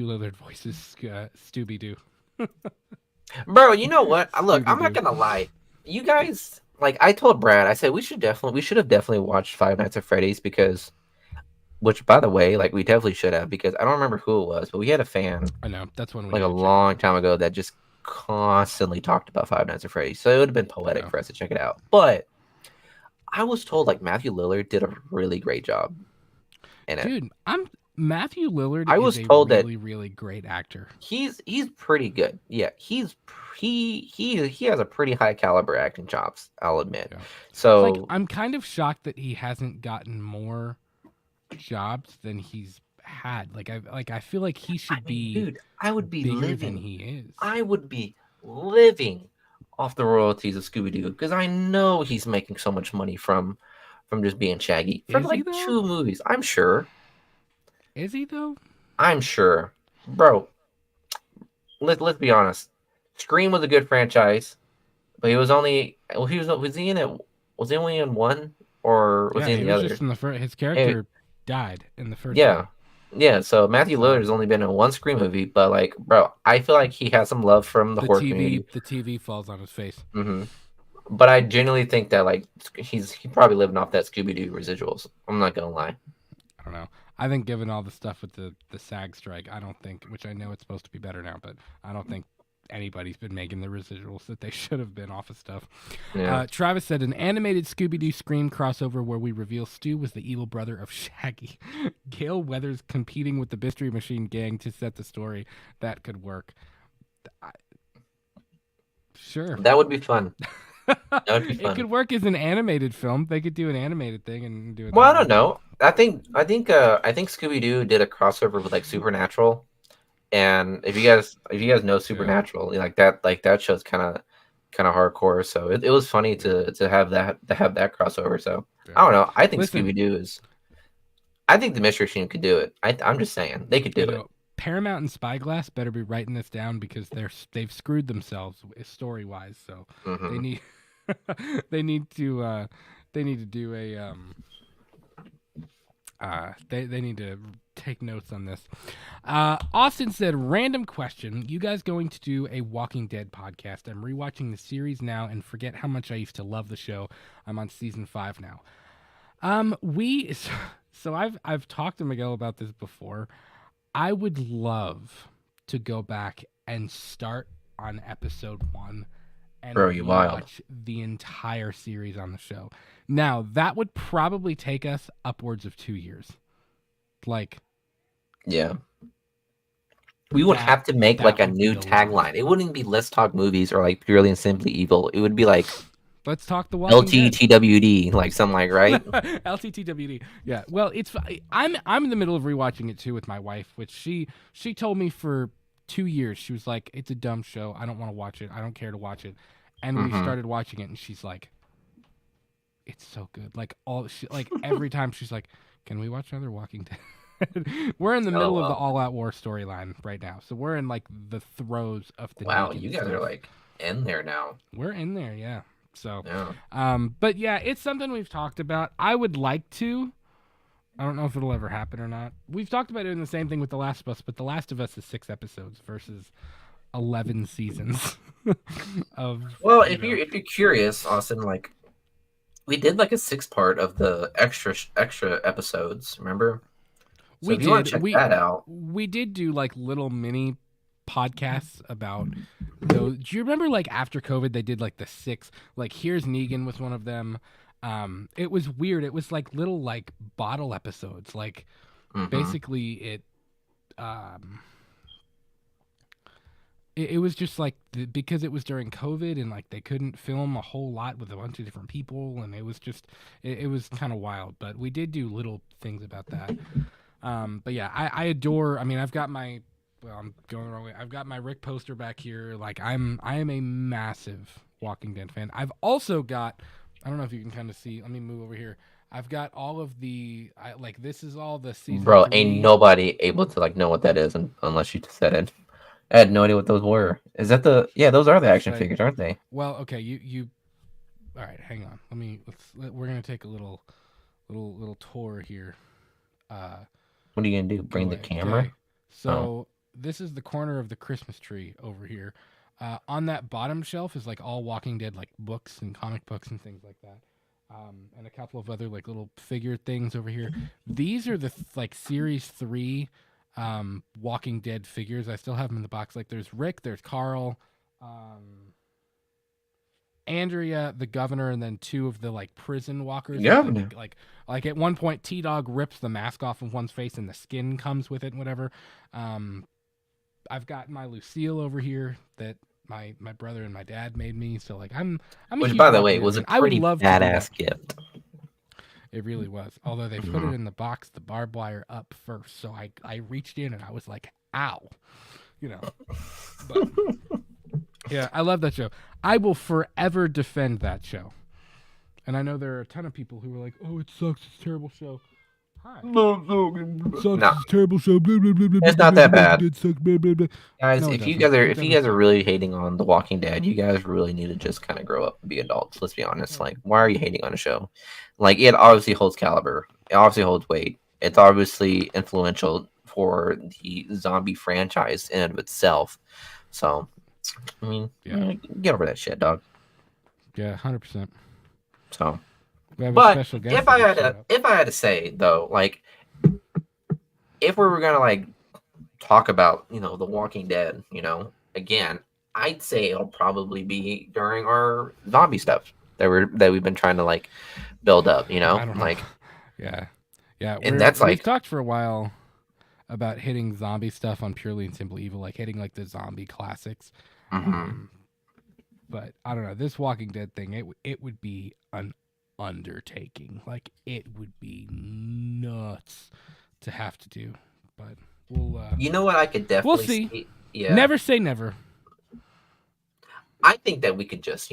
Lillard voices Scooby-Doo. Bro, you know what? Look, I'm not gonna lie. You guys, like, I told Brad, I said we should have definitely watched Five Nights at Freddy's because, which by the way, like we definitely should have because I don't remember who it was, but we had a fan. I know that's when we like a long time ago that just constantly talked about Five Nights at Freddy's, so it would have been poetic for us to check it out. But I was told like Matthew Lillard did a really great job in it. Dude, Matthew Lillard. I was told that really great actor. He's pretty good. Yeah, he has a pretty high caliber acting chops, I'll admit. Yeah. So like, I'm kind of shocked that he hasn't gotten more jobs than he's had. I feel like he should be. Dude, I would be living. Than he is. I would be living off the royalties of Scooby-Doo because I know he's making so much money from just being Shaggy for like 2 movies. I'm sure. Is he though? I'm sure, bro. Let's be honest. Scream was a good franchise, but he was only was he in it? Was he only in one or was he in the other? Just in the first, his character died in the first. Yeah, yeah. So Matthew Lillard has only been in one Scream movie, but like, bro, I feel like he has some love from the horror community. The TV falls on his face. But I genuinely think that like he probably living off that Scooby-Doo residuals. I'm not gonna lie. I don't know. I think given all the stuff with the SAG strike, I don't think, which I know it's supposed to be better now, but I don't think anybody's been making the residuals that they should have been off of stuff. Yeah. Travis said an animated Scooby-Doo Scream crossover where we reveal Stu was the evil brother of Shaggy. Gale Weathers competing with the Mystery Machine gang to set the story. That could work. Sure. That would be fun. That would be fun. It could work as an animated film. They could do an animated thing and do it. Well, I don't know. I think Scooby-Doo did a crossover with like Supernatural, and if you guys know Supernatural, like that show's kind of hardcore. So it was funny to have that crossover. So I don't know. I think Scooby-Doo is. I think the Mystery Machine could do it. I'm just saying they could do it. Paramount and Spyglass better be writing this down because they've screwed themselves story wise. So they need they need to do a they need to take notes on this. Austin said, random question. You guys going to do a Walking Dead podcast? I'm rewatching the series now and forget how much I used to love the show. I'm on season 5 now. So I've talked to Miguel about this before. I would love to go back and start on episode 1 and watch the entire series on the show. Now, that would probably take us upwards of 2 years. Yeah. We would have to make like a new tagline. It wouldn't be Let's Talk Movies or like Purely and Simply Evil. It would be like Let's Talk the Walking Dead. LTTWD, like something like, right? LTTWD. Yeah. Well, I'm in the middle of rewatching it too with my wife, which she told me for 2 years. She was like, "It's a dumb show. I don't want to watch it. I don't care to watch it." And we started watching it, and she's like, "It's so good." Like every time she's like, "Can we watch another Walking Dead?" We're in the middle of the All Out War storyline right now, so we're in like the throes of the. Wow, you guys are like in there now. We're in there, yeah. So, but yeah, it's something we've talked about. I would like to. I don't know if it'll ever happen or not. We've talked about doing the same thing with The Last of Us, but The Last of Us is 6 episodes versus 11 seasons of. Well, if you're curious, Austin, like we did like a 6-part of the extra episodes. Remember? So we if you want to check that out. We did do like little mini podcasts about those. Do you remember like after COVID they did like the 6? Like Here's Negan was one of them. It was weird. It was like little like bottle episodes. Like basically it was just like because it was during COVID and like they couldn't film a whole lot with a bunch of different people, and it was just it was kind of wild. But we did do little things about that. But yeah, I adore. I mean, I've got my I'm going the wrong way. I've got my Rick poster back here. Like I am a massive Walking Dead fan. I've also got. I don't know if you can kind of see. Let me move over here. I've got all of the like this is all the season. Bro, 3. ain't nobody able to like know what that is unless you said it. I had no idea what those were. Is that the? Yeah, those are the action figures, aren't they? Well, okay. You. All right, hang on. We're gonna take a little tour here. What are you gonna do? Bring the camera? Okay. So this is the corner of the Christmas tree over here. On that bottom shelf is like all Walking Dead like books and comic books and things like that. And a couple of other like little figure things over here. These are the like series 3 Walking Dead figures. I still have them in the box. Like there's Rick, there's Carl, Andrea, the governor, and then 2 of the like prison walkers. Yeah. Like at one point, T-Dog rips the mask off of one's face and the skin comes with it and whatever. I've got my Lucille over here that my brother and my dad made me. So like I'm which by the way was a pretty badass gift. It really was. Although they put it in the box, the barbed wire up first. So I reached in and I was like, ow. You know. But yeah, I love that show. I will forever defend that show. And I know there are a ton of people who are like, oh, it sucks. It's a terrible show. Hi. No, it sucks. No. It's a terrible show. Blah, blah, blah, blah, it's not that bad. It sucks. Blah, blah, blah. Guys, if you guys are really hating on The Walking Dead, you guys really need to just kind of grow up and be adults. Let's be honest. Like, why are you hating on a show? Like, it obviously holds caliber. It obviously holds weight. It's obviously influential for the zombie franchise in and of itself. So, I mean, get over that shit, dog. Yeah, 100%. So, but if I had to say though, like, if we were gonna like talk about The Walking Dead, again, I'd say it'll probably be during our zombie stuff that we've been trying to like build up, like, yeah, and that's like we've talked for a while about hitting zombie stuff on Purely and Simply Evil, like hitting like the zombie classics. But I don't know, this Walking Dead thing, it would be an undertaking. Like it would be nuts to have to do. But we'll you know what I could definitely we'll see. See? Yeah. Never say never. I think that we could just,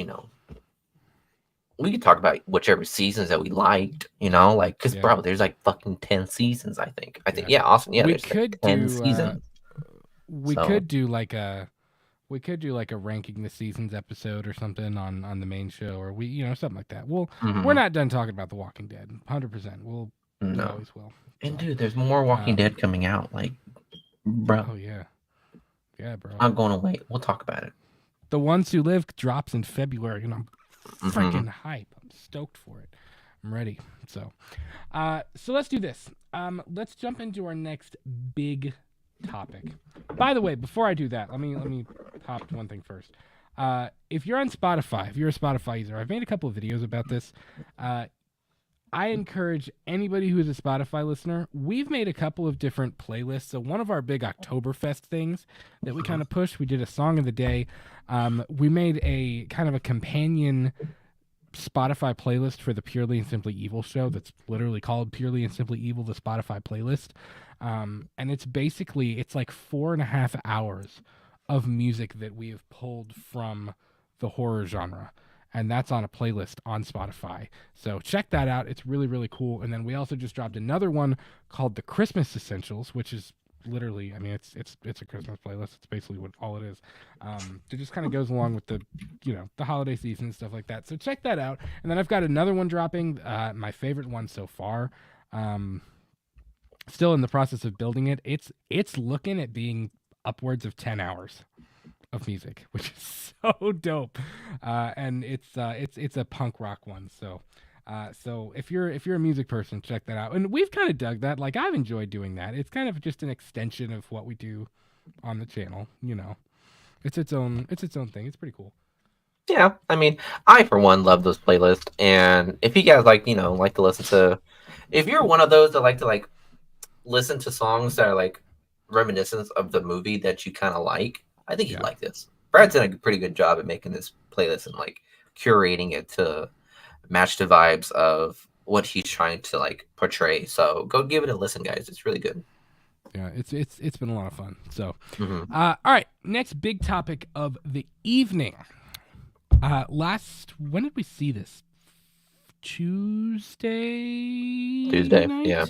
we could talk about whichever seasons that we liked, like, because bro, there's like fucking 10 seasons, I think. Awesome. Yeah, we there's could like 10 seasons. We could do like a ranking the seasons episode or something on the main show, or something like that. We're not done talking about The Walking Dead. 100%. We always will. And dude, there's more Walking Dead coming out. Like, bro. Oh yeah, bro. I'm going to wait. We'll talk about it. The Ones Who Live drops in February, and I'm freaking hype. I'm stoked for it. I'm ready. So let's do this. Let's jump into our next big topic. By the way, before I do that, let me pop one thing first. If you're on Spotify, if you're a Spotify user, I've made a couple of videos about this. I encourage anybody who is a Spotify listener, we've made a couple of different playlists. So one of our big Oktoberfest things that we kind of pushed, we did a song of the day. We made a kind of a companion Spotify playlist for the Purely and Simply Evil show that's literally called Purely and Simply Evil, the Spotify playlist. And it's like 4.5 hours of music that we have pulled from the horror genre. And that's on a playlist on Spotify. So check that out. It's really, really cool. And then we also just dropped another one called the Christmas Essentials, which is literally, I mean, it's a Christmas playlist. It's basically what all it is. It just kind of goes along with the, the holiday season and stuff like that. So check that out. And then I've got another one dropping, my favorite one so far. Still in the process of building it. It's looking at being upwards of 10 hours of music, which is so dope. And it's a punk rock one. So if you're a music person, check that out. And we've kind of dug that. Like, I've enjoyed doing that. It's kind of just an extension of what we do on the channel. You know, it's its own thing. It's pretty cool. Yeah, I mean, I for one love those playlists, and if you guys like to listen to, if you're one of those that like to listen to songs that are like reminiscent of the movie that you kind of like, I think you'd like this. Brad's done a pretty good job at making this playlist and like curating it to match the vibes of what he's trying to like portray. So go give it a listen, guys. It's really good. Yeah, it's been a lot of fun. So, all right, next big topic of the evening. When did we see this? Tuesday night? Yeah.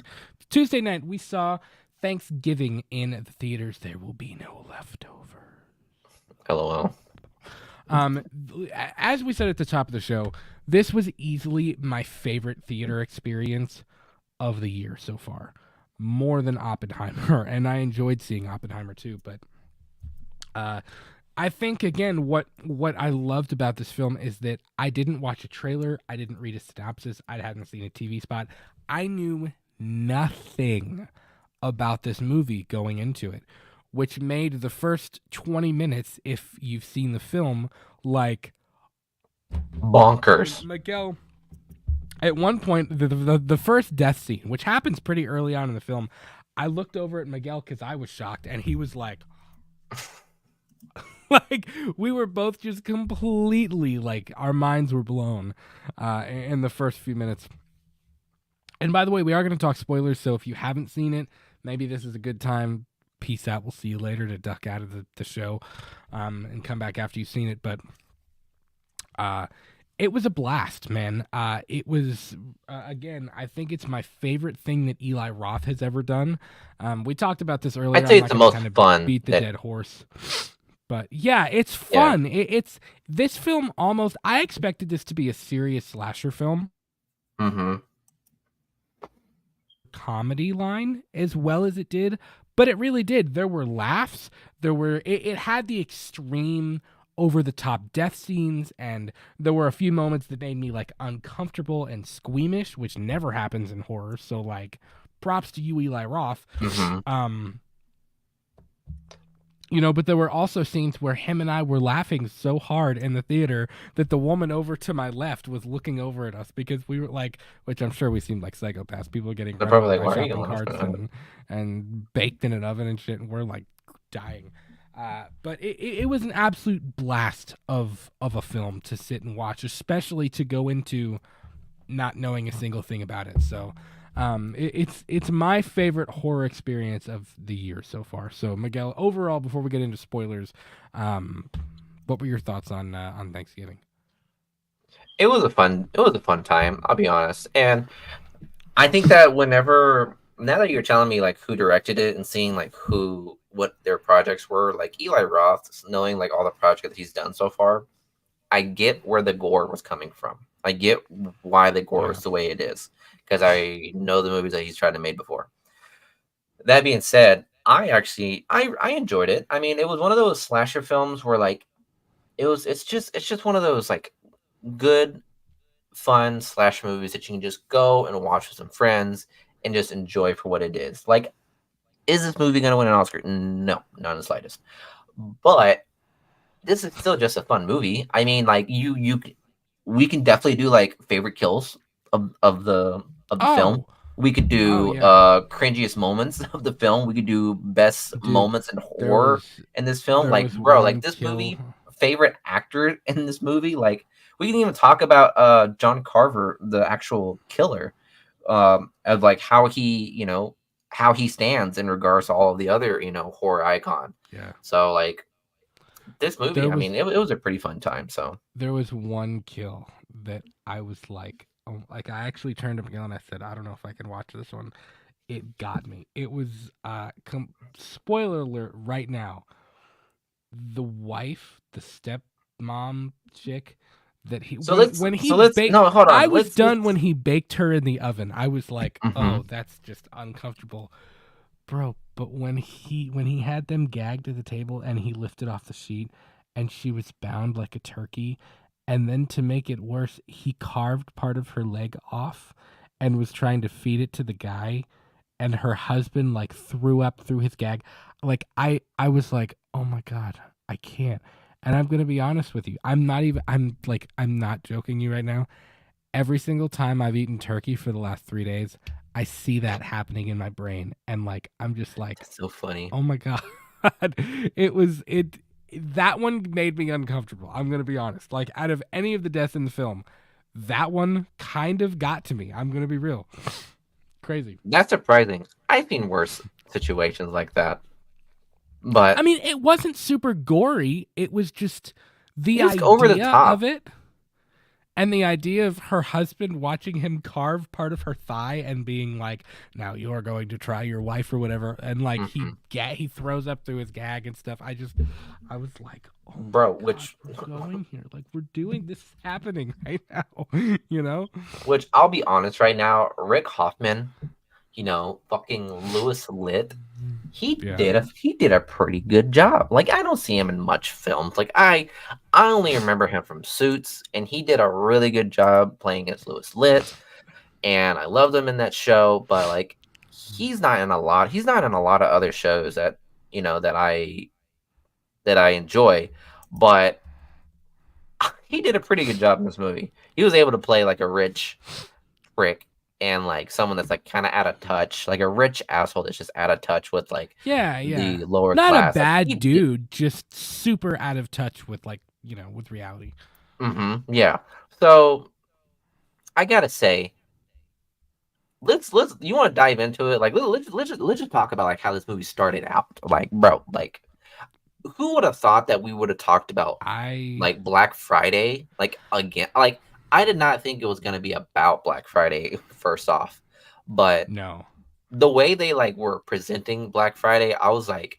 Tuesday night, we saw Thanksgiving in the theaters. There will be no leftovers. LOL. As we said at the top of the show, this was easily my favorite theater experience of the year so far. More than Oppenheimer, and I enjoyed seeing Oppenheimer too, but I think, again, what I loved about this film is that I didn't watch a trailer. I didn't read a synopsis. I hadn't seen a TV spot. I knew nothing about this movie going into it, which made the first 20 minutes, if you've seen the film, like bonkers. Miguel, at one point, the first death scene, which happens pretty early on in the film, I looked over at Miguel because I was shocked, and he was like... like, we were both just completely, like, our minds were blown in the first few minutes. And by the way, we are going to talk spoilers, so if you haven't seen it, maybe this is a good time. Peace out. We'll see you later to duck out of the show and come back after you've seen it. But it was a blast, man. It was, again, I think it's my favorite thing that Eli Roth has ever done. We talked about this earlier. I'd say it's the most fun. Beat the dead horse. But yeah, it's fun. Yeah. It's this film almost. I expected this to be a serious slasher film, comedy line as well as it did, but it really did. There were laughs. It had the extreme, over the top death scenes, and there were a few moments that made me like uncomfortable and squeamish, which never happens in horror. So like, props to you, Eli Roth. You know, but there were also scenes where him and I were laughing so hard in the theater that the woman over to my left was looking over at us because we were like, which I'm sure we seemed like psychopaths. People getting probably like, shopping carts and baked in an oven and shit, and we're like dying. But it was an absolute blast of a film to sit and watch, especially to go into not knowing a single thing about it. So it's my favorite horror experience of the year so far. So Miguel, overall, before we get into spoilers, what were your thoughts on Thanksgiving? It was a fun time, I'll be honest. And I think that now that you're telling me like who directed it and seeing like what their projects were, like Eli Roth, knowing like all the projects that he's done so far, I get where the gore was coming from. I get why the gore is the way it is, because I know the movies that he's tried to make before. That being said, I enjoyed it. I mean, it was one of those slasher films where like it's just one of those like good, fun slasher movies that you can just go and watch with some friends and just enjoy for what it is. Like, is this movie going to win an Oscar? No, not in the slightest. But this is still just a fun movie. I mean, like we can definitely do like favorite kills of the film. We could do cringiest moments of the film. We could do best moments in horror in this film. Like, bro, like this movie, favorite actor in this movie. Like, we can even talk about John Carver, the actual killer, of like how he stands in regards to all of the other horror icon. Yeah. So like this movie, it was a pretty fun time. So there was one kill that I was like I actually turned to Miguel and I said, I don't know if I can watch this one. It got me. It was spoiler alert right now. The wife, the stepmom chick that he I was done when he baked her in the oven. I was like, oh, that's just uncomfortable. Bro, but when he had them gagged at the table and he lifted off the sheet and she was bound like a turkey, and then to make it worse, he carved part of her leg off and was trying to feed it to the guy, and her husband like threw up through his gag. Like I was like, oh my God, I can't. And I'm gonna be honest with you. I'm not joking you right now. Every single time I've eaten turkey for the last 3 days, I see that happening in my brain, and like I'm just like, That's so funny. oh my God. That one made me uncomfortable. I'm gonna be honest. Like out of any of the deaths in the film, that one kind of got to me. I'm gonna be real. Crazy. That's surprising. I've seen worse situations like that. But I mean, it wasn't super gory. It was just the idea over the top of it. And the idea of her husband watching him carve part of her thigh and being like, "Now you're going to try your wife," or whatever, and like he throws up through his gag and stuff. I was like, "Oh, bro, what's going here? Like this is happening right now," you know? Which I'll be honest, right now, Rick Hoffman, fucking Louis Litt, he did a pretty good job. Like I don't see him in much films. Like I only remember him from Suits, and he did a really good job playing as Louis Litt, and I loved him in that show. But like he's not in a lot of other shows that that I enjoy. But he did a pretty good job in this movie. He was able to play like a rich prick and like someone that's like kind of out of touch, like a rich asshole that's just out of touch with like the lower not class. Not a bad like, dude, just super out of touch with like with reality. Yeah. So I gotta say, let's you want to dive into it? Like let's just talk about like how this movie started out. Like, bro, like who would have thought that we would have talked about like Black Friday like again? Like I did not think it was going to be about Black Friday first off, but no, the way they like were presenting Black Friday, I was like,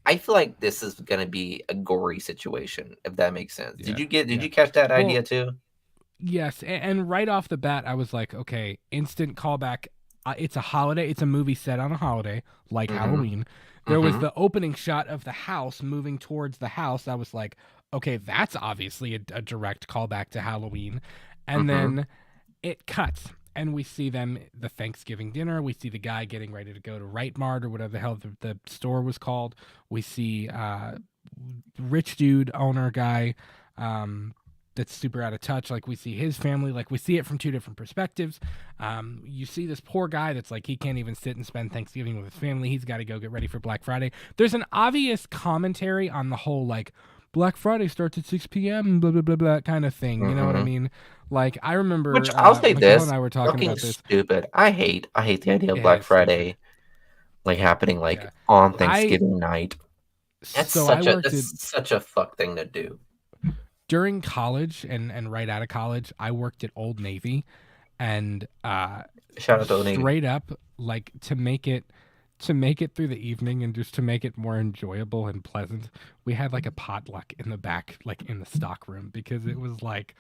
I feel like this is going to be a gory situation, if that makes sense. Yeah. Did you catch that idea too? Yes, and right off the bat, I was like, okay, instant callback. It's a holiday. It's a movie set on a holiday, like Halloween. There was the opening shot of the house moving towards the house. I was like, okay, that's obviously a direct callback to Halloween. And then it cuts, and we see them, the Thanksgiving dinner. We see the guy getting ready to go to Right Mart or whatever the hell the store was called. We see rich dude owner guy that's super out of touch. Like we see his family, like we see it from two different perspectives. You see this poor guy that's like, he can't even sit and spend Thanksgiving with his family. He's got to go get ready for Black Friday. There's an obvious commentary on the whole, like, Black Friday starts at 6 p.m. blah blah blah blah kind of thing. You know what I mean? Like I remember, which I'll say this, and I were talking about this. Stupid. I hate the idea of Black Friday, like happening like on Thanksgiving night. That's such a fuck thing to do. During college and right out of college, I worked at Old Navy, and shout out to Old Navy. Straight up, like to make it through the evening and just to make it more enjoyable and pleasant, we had like a potluck in the back, like in the stock room, because it was like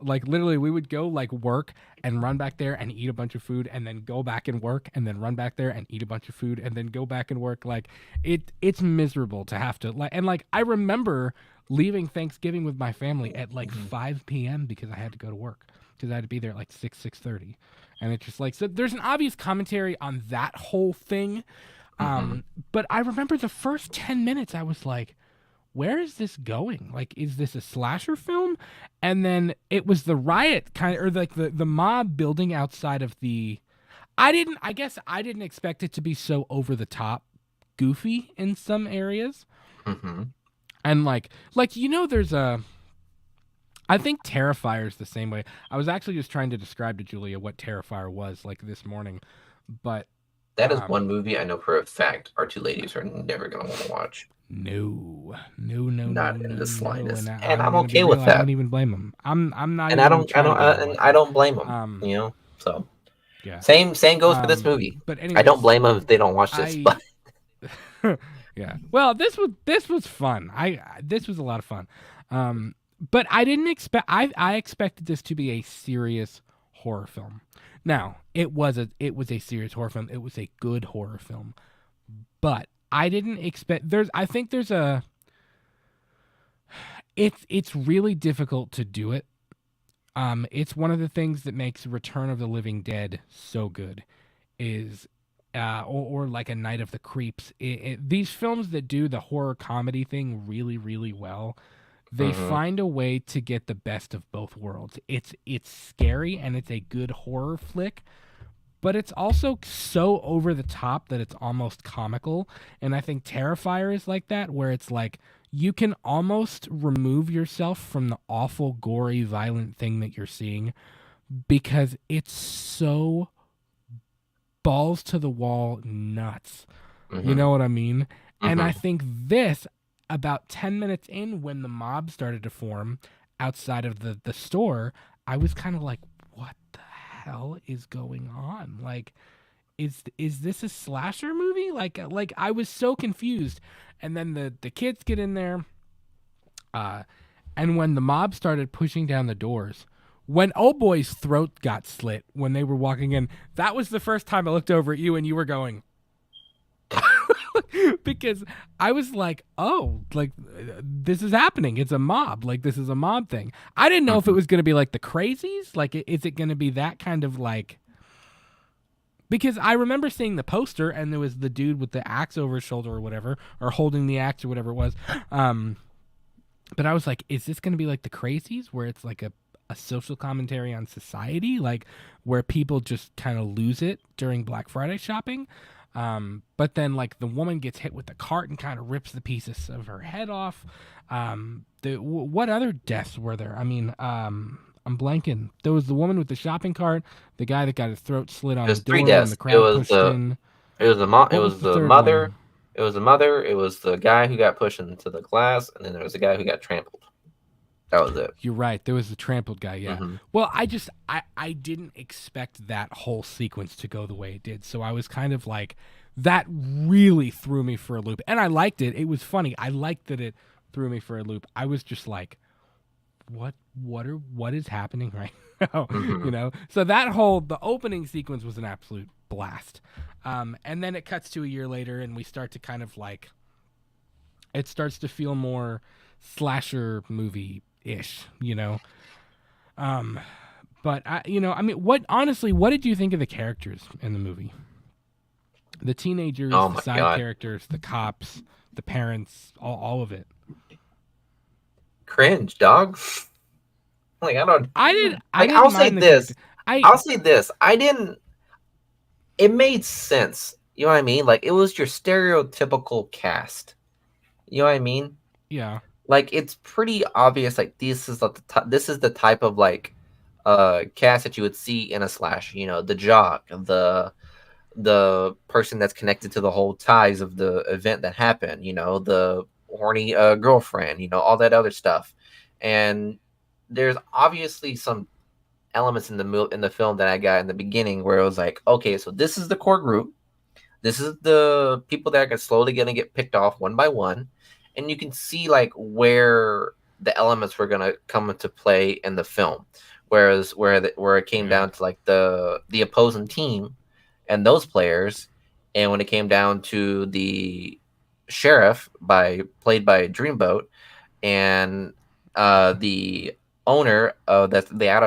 literally we would go like work and run back there and eat a bunch of food and then go back and work and then run back there and eat a bunch of food and then go back and work. Like it's miserable to have to like, and like I remember leaving Thanksgiving with my family at like 5 p.m. because I had to go to work, because I had to be there at like 6:30. And it's just like, so there's an obvious commentary on that whole thing. But I remember the first 10 minutes, I was like, where is this going? Like, is this a slasher film? And then it was the riot kind of, or like the mob building outside of the, I guess I didn't expect it to be so over the top goofy in some areas. And like, there's I think Terrifier's the same way. I was actually just trying to describe to Julia what Terrifier was like this morning, but that is one movie I know for a fact our two ladies are never going to want to watch. No, not in the slightest, and I'm okay with that. I don't even blame them. I'm not. And I don't blame them. So yeah. Same goes for this movie. But anyways, I don't blame them if they don't watch this. But yeah. Well, this was fun. This was a lot of fun. But I didn't expect. I expected this to be a serious horror film. Now it was a serious horror film. It was a good horror film, but I didn't expect. It's really difficult to do it. It's one of the things that makes Return of the Living Dead so good. Is or like a Night of the Creeps. These films that do the horror comedy thing really, really well, they find a way to get the best of both worlds. It's scary and it's a good horror flick, but it's also so over the top that it's almost comical. And I think Terrifier is like that, where it's like you can almost remove yourself from the awful, gory, violent thing that you're seeing because it's so balls to the wall nuts. You know what I mean? And I think this, about 10 minutes in, when the mob started to form outside of the store, I was kind of like, what the hell is going on? Like, is this a slasher movie? Like I was so confused. And then the kids get in there, and when the mob started pushing down the doors, when old boy's throat got slit when they were walking in, that was the first time I looked over at you and you were going, because I was like, oh, like this is happening. It's a mob. Like this is a mob thing. I didn't know if it was going to be like the Crazies. Like, is it going to be that kind of like, because I remember seeing the poster and there was the dude with the axe over his shoulder or whatever, or holding the axe or whatever it was. But I was like, is this going to be like the Crazies, where it's like a social commentary on society, like where people just kind of lose it during Black Friday shopping? But then like the woman gets hit with the cart and kind of rips the pieces of her head off. What other deaths were there? I mean, I'm blanking. There was the woman with the shopping cart, the guy that got his throat slit on the door, and the crowd pushed in. It was the mother. It was the mother. It was the guy who got pushed into the glass, and then there was the guy who got trampled. That was it. You're right. There was the trampled guy, yeah. Well, I didn't expect that whole sequence to go the way it did. So I was kind of like, that really threw me for a loop. And I liked it. It was funny. I liked that it threw me for a loop. I was just like, what is happening right now? You know? So the opening sequence was an absolute blast. And then it cuts to a year later and we start to kind of like, it starts to feel more slasher movie-ish, you know? But I mean, what did you think of the characters in the movie? The teenagers, the side characters, the cops, the parents, all of it. Cringe, dog. Like, I'll say this. I didn't. It made sense. You know what I mean? Like, it was your stereotypical cast. You know what I mean? Yeah. Like, it's pretty obvious. Like, this is the type of like cast that you would see in a slash. You know, the jock, the person that's connected to the whole ties of the event that happened. You know, the horny girlfriend. You know, all that other stuff. And there's obviously some elements in the film that I got in the beginning where it was like, okay, so this is the core group. This is the people that are slowly going to get picked off one by one. And you can see like where the elements were going to come into play in the film. Whereas where it came down to like the opposing team and those players. And when it came down to the sheriff played by Dreamboat and the owner the out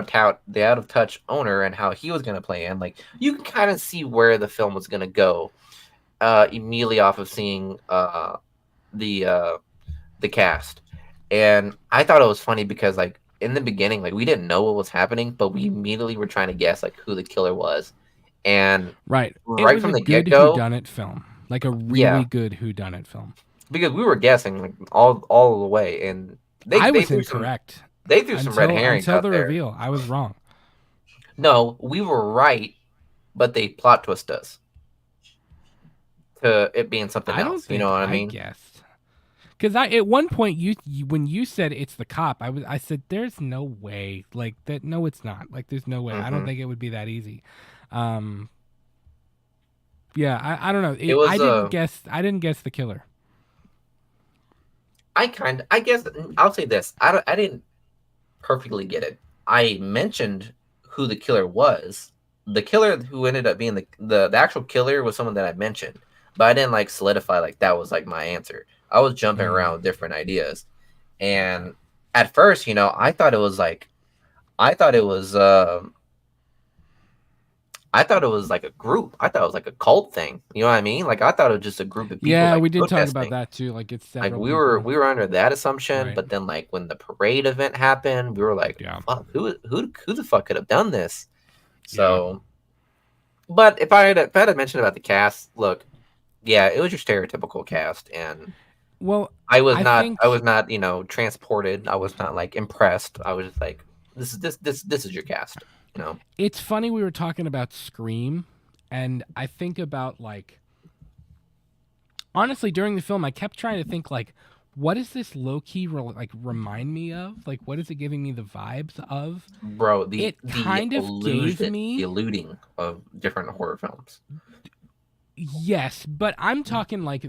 of touch owner and how he was going to play in, like you can kind of see where the film was going to go immediately off of seeing the cast. And I thought it was funny because like in the beginning, like we didn't know what was happening, but we immediately were trying to guess like who the killer was. And right from the get-go, whodunit film, like a really good whodunit film, because we were guessing like all the way, and I was incorrect. They threw some red herrings until the reveal. I was wrong. No, we were right, but they plot twist us to it being something else. You know what I mean? Guessed. Because at one point when you said it's the cop, I said there's no way like that. No, it's not. Like there's no way. I don't think it would be that easy. Yeah, I don't know. I didn't guess the killer. I guess I'll say this. I didn't perfectly get it. I mentioned who the killer was. The killer who ended up being the actual killer was someone that I mentioned, but I didn't like solidify like that was like my answer. I was jumping around with different ideas, and at first, you know, I thought it was I thought it was like a group. I thought it was like a cult thing. You know what I mean? Like I thought it was just a group of people. Yeah, like we did talk about protesting. that too. Like it's several. Like we people. were under that assumption, right. But then like when the parade event happened, we were like, yeah. fuck, who the fuck could have done this? So, but if I had mentioned about the cast, look, yeah, it was your stereotypical cast, and well, I was not, transported. I was not like impressed. I was just like, this is your cast, It's funny we were talking about Scream, and I think about like, honestly, during the film, I kept trying to think like, what does this low key remind me of? Like, what is it giving me the vibes of? Bro, it kind of gave me the alluding of different horror films. Yes, but I'm talking like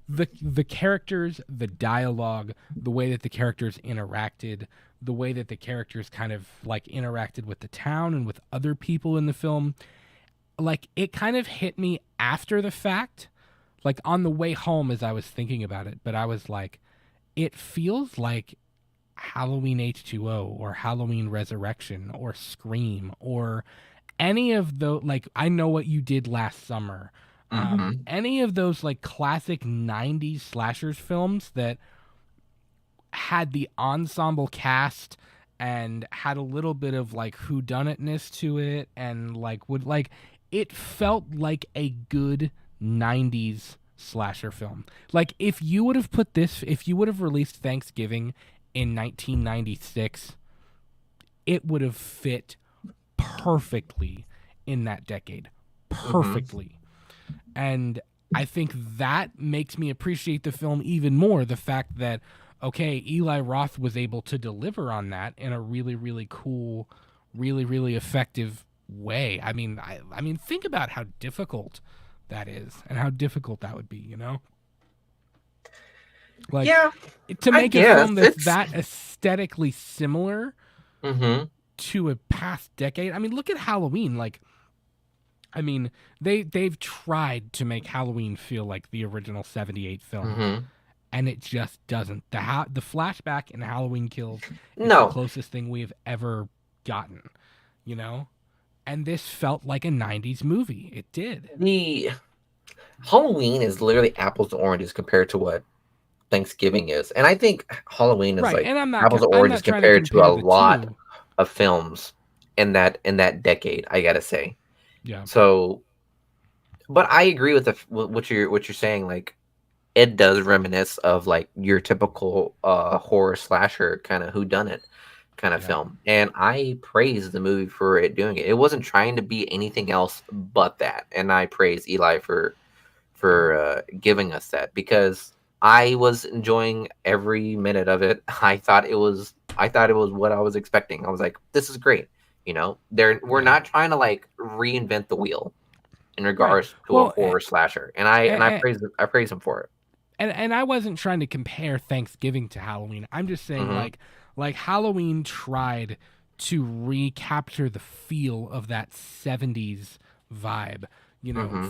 the characters, the dialogue, the way that the characters interacted, the way that the characters kind of like interacted with the town and with other people in the film. Like it kind of hit me after the fact, like on the way home as I was thinking about it, but I was like, it feels like Halloween H2O or Halloween Resurrection or Scream or any of the like I Know What You Did Last Summer. Any of those like classic 90s slashers films that had the ensemble cast and had a little bit of like whodunitness to it and like would like it felt like a good 90s slasher film. Like if you would have released Thanksgiving in 1996, it would have fit perfectly in that decade. Perfectly. And I think that makes me appreciate the film even more. The fact that, okay, Eli Roth was able to deliver on that in a really, really cool, really, really effective way. I mean, think about how difficult that is and how difficult that would be, you know? Like, yeah, to make a film that's that aesthetically similar to a past decade. I mean, look at Halloween. Like, I mean, they've tried to make Halloween feel like the original '78 film, and it just doesn't. The flashback in Halloween Kills is the closest thing we have ever gotten, you know? And this felt like a '90s movie. It did. The Halloween is literally apples to oranges compared to what Thanksgiving is, and I think Halloween is like apples to oranges compared to a lot of films in that decade. I gotta say. Yeah. So, but I agree with what you're saying. Like, it does reminisce of like your typical horror slasher kind of whodunit kind of film, and I praise the movie for it doing it. It wasn't trying to be anything else but that, and I praise Eli for giving us that because I was enjoying every minute of it. I thought it was what I was expecting. I was like, this is great. We're not trying to like reinvent the wheel in regards to a horror slasher, and I praise him for it. And I wasn't trying to compare Thanksgiving to Halloween. I'm just saying like Halloween tried to recapture the feel of that 70s vibe.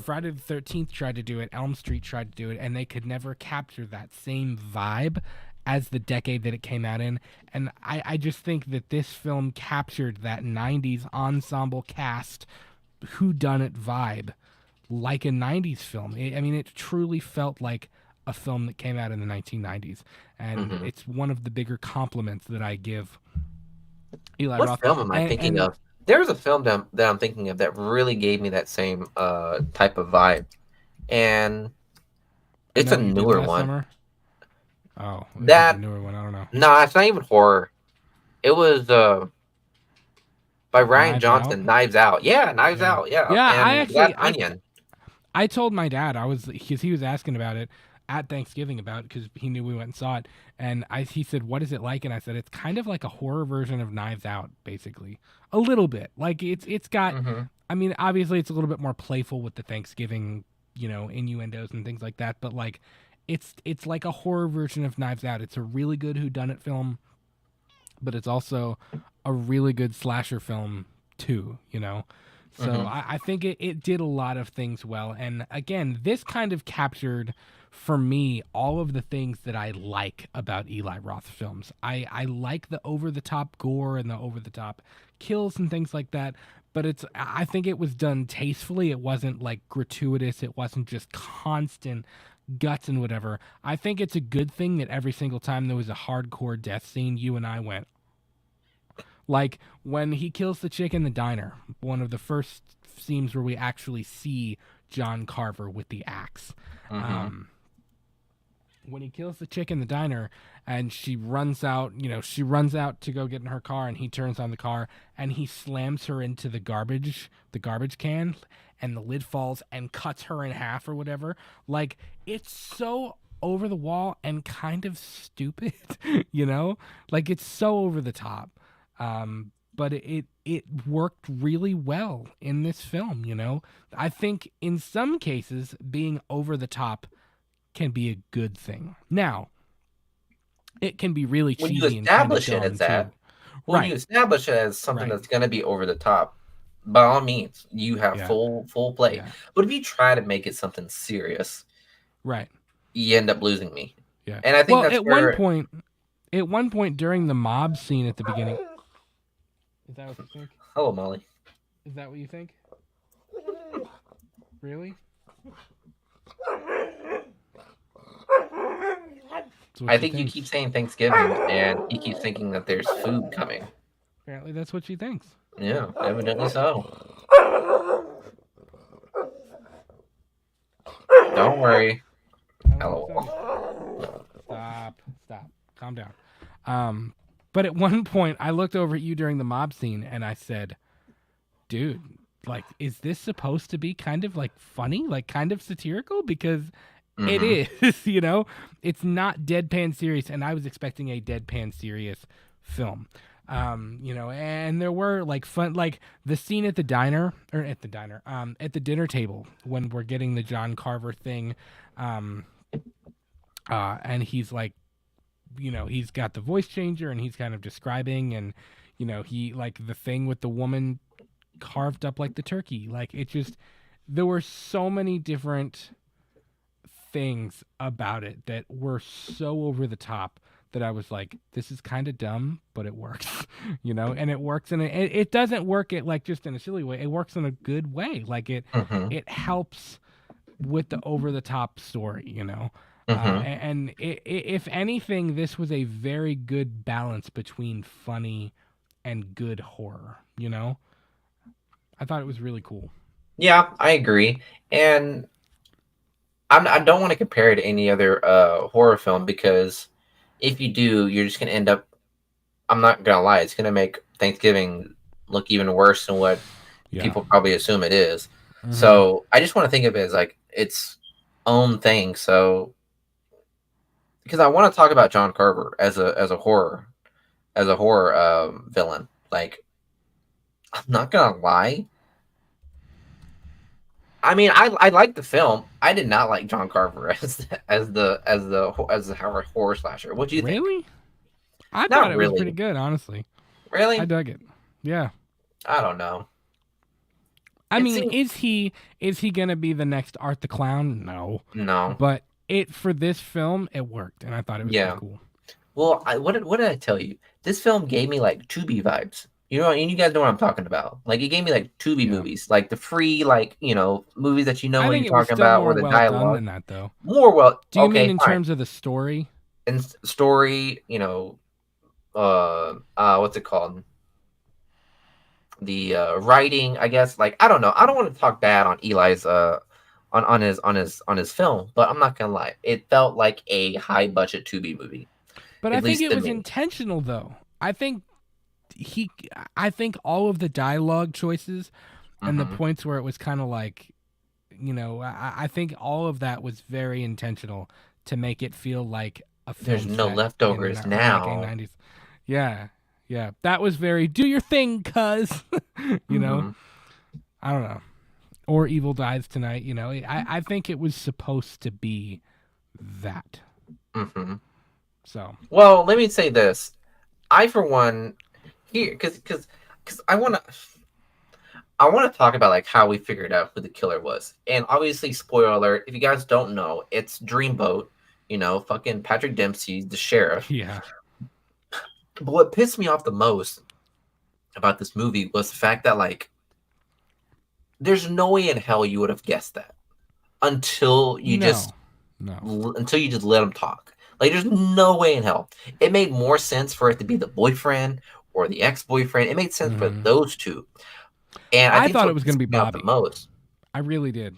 Friday the 13th tried to do it, Elm Street tried to do it, and they could never capture that same vibe as the decade that it came out in. And I just think that this film captured that 90s ensemble cast whodunit vibe like a 90s film. It truly felt like a film that came out in the 1990s. And it's one of the bigger compliments that I give Eli Roth. What film am I thinking of? There's a film that I'm thinking of that really gave me that same type of vibe. And it's a newer one. Summer? Oh, that a newer one. I don't know. No, it's not even horror. It was by Ryan Johnson, Knives Out. Yeah, Knives Out. Yeah. Yeah, and Onion. I told my dad because he was asking about it at Thanksgiving because he knew we went and saw it, and he said, "What is it like?" And I said, "It's kind of like a horror version of Knives Out, basically, a little bit. Like it's got. I mean, obviously, it's a little bit more playful with the Thanksgiving, innuendos and things like that, but like." It's like a horror version of Knives Out. It's a really good whodunit film, but it's also a really good slasher film too, So I think it did a lot of things well. And again, this kind of captured for me all of the things that I like about Eli Roth films. I like the over-the-top gore and the over-the-top kills and things like that, but I think it was done tastefully. It wasn't like gratuitous. It wasn't just constant guts and whatever. I think it's a good thing that every single time there was a hardcore death scene, you and I went. Like when he kills the chick in the diner, one of the first scenes where we actually see John Carver with the axe. When he kills the chick in the diner and she runs out to go get in her car, and he turns on the car and he slams her into the garbage can, and the lid falls and cuts her in half or whatever. Like, it's so over the wall and kind of stupid, like it's so over the top. But it worked really well in this film. I think in some cases being over the top can be a good thing. Now, it can be really cheesy when you establish and kind of it as that. When you establish it as something that's going to be over the top, by all means, you have full play. Yeah. But if you try to make it something serious, right, you end up losing me. Yeah, and I think at one point during the mob scene at the beginning. Is that what you think? Hello, Molly. Is that what you think? Really? I think you keep saying Thanksgiving, and he keeps thinking that there's food coming. Apparently, that's what she thinks. Yeah, evidently so. Don't worry. Hello. Stop. Calm down. But at one point, I looked over at you during the mob scene, and I said, dude, like, is this supposed to be kind of, like, funny? Like, kind of satirical? Because it is, It's not deadpan serious, and I was expecting a deadpan serious film. And there were, like, fun, like, the scene at the dinner table, when we're getting the John Carver thing, and he's, like, he's got the voice changer and he's kind of describing, and, he, like, the thing with the woman carved up like the turkey. Like, it just, there were so many different things about it that were so over the top that I was like, this is kind of dumb, but it works, and it works. And it doesn't work it like just in a silly way. It works in a good way. Like it helps with the over the top story, and if anything, this was a very good balance between funny and good horror. I thought it was really cool. Yeah, I agree. And I don't want to compare it to any other horror film, because if you do, you're just going to end up, I'm not going to lie, it's going to make Thanksgiving look even worse than what people probably assume it is. So I just want to think of it as like its own thing. So, because I want to talk about John Carver as a horror villain. Like, I'm not going to lie, I mean, I like the film. I did not like John Carver as the horror slasher. What do you think? Really? I thought it was pretty good, honestly. Really? I dug it. Yeah. I don't know. I mean, is he gonna be the next Art the Clown? No. But for this film, it worked, and I thought it was pretty cool. Well, what did I tell you? This film gave me like Tubi vibes. And you guys know what I'm talking about. Like, it gave me like Tubi movies, like the free, like, movies that what you're talking about, where the dialogue. Done than that, though. More well. Do you mean in terms of the story? And story, what's it called? The writing, I guess. Like, I don't know. I don't want to talk bad on Eli's on his film, but I'm not gonna lie. It felt like a high budget Tubi movie. But I think it was intentional, though. I think all of the dialogue choices and the points where it was kind of like, I think all of that was very intentional to make it feel like a film. There's no leftovers now. Like 90s. Yeah. That was very do your thing, cuz. I don't know. Or Evil Dies Tonight. I think it was supposed to be that. So. Well, let me say this. I, for one, here, because I want to talk about like how we figured out who the killer was. And obviously, spoiler alert, if you guys don't know, it's Dreamboat, fucking Patrick Dempsey, the sheriff. Yeah. But what pissed me off the most about this movie was the fact that, like, there's no way in hell you would have guessed that until you just let him talk. Like, there's no way in hell. It made more sense for it to be the boyfriend or the ex-boyfriend. It made sense for those two. And I think thought it was going to be Bobby. The most. I really did.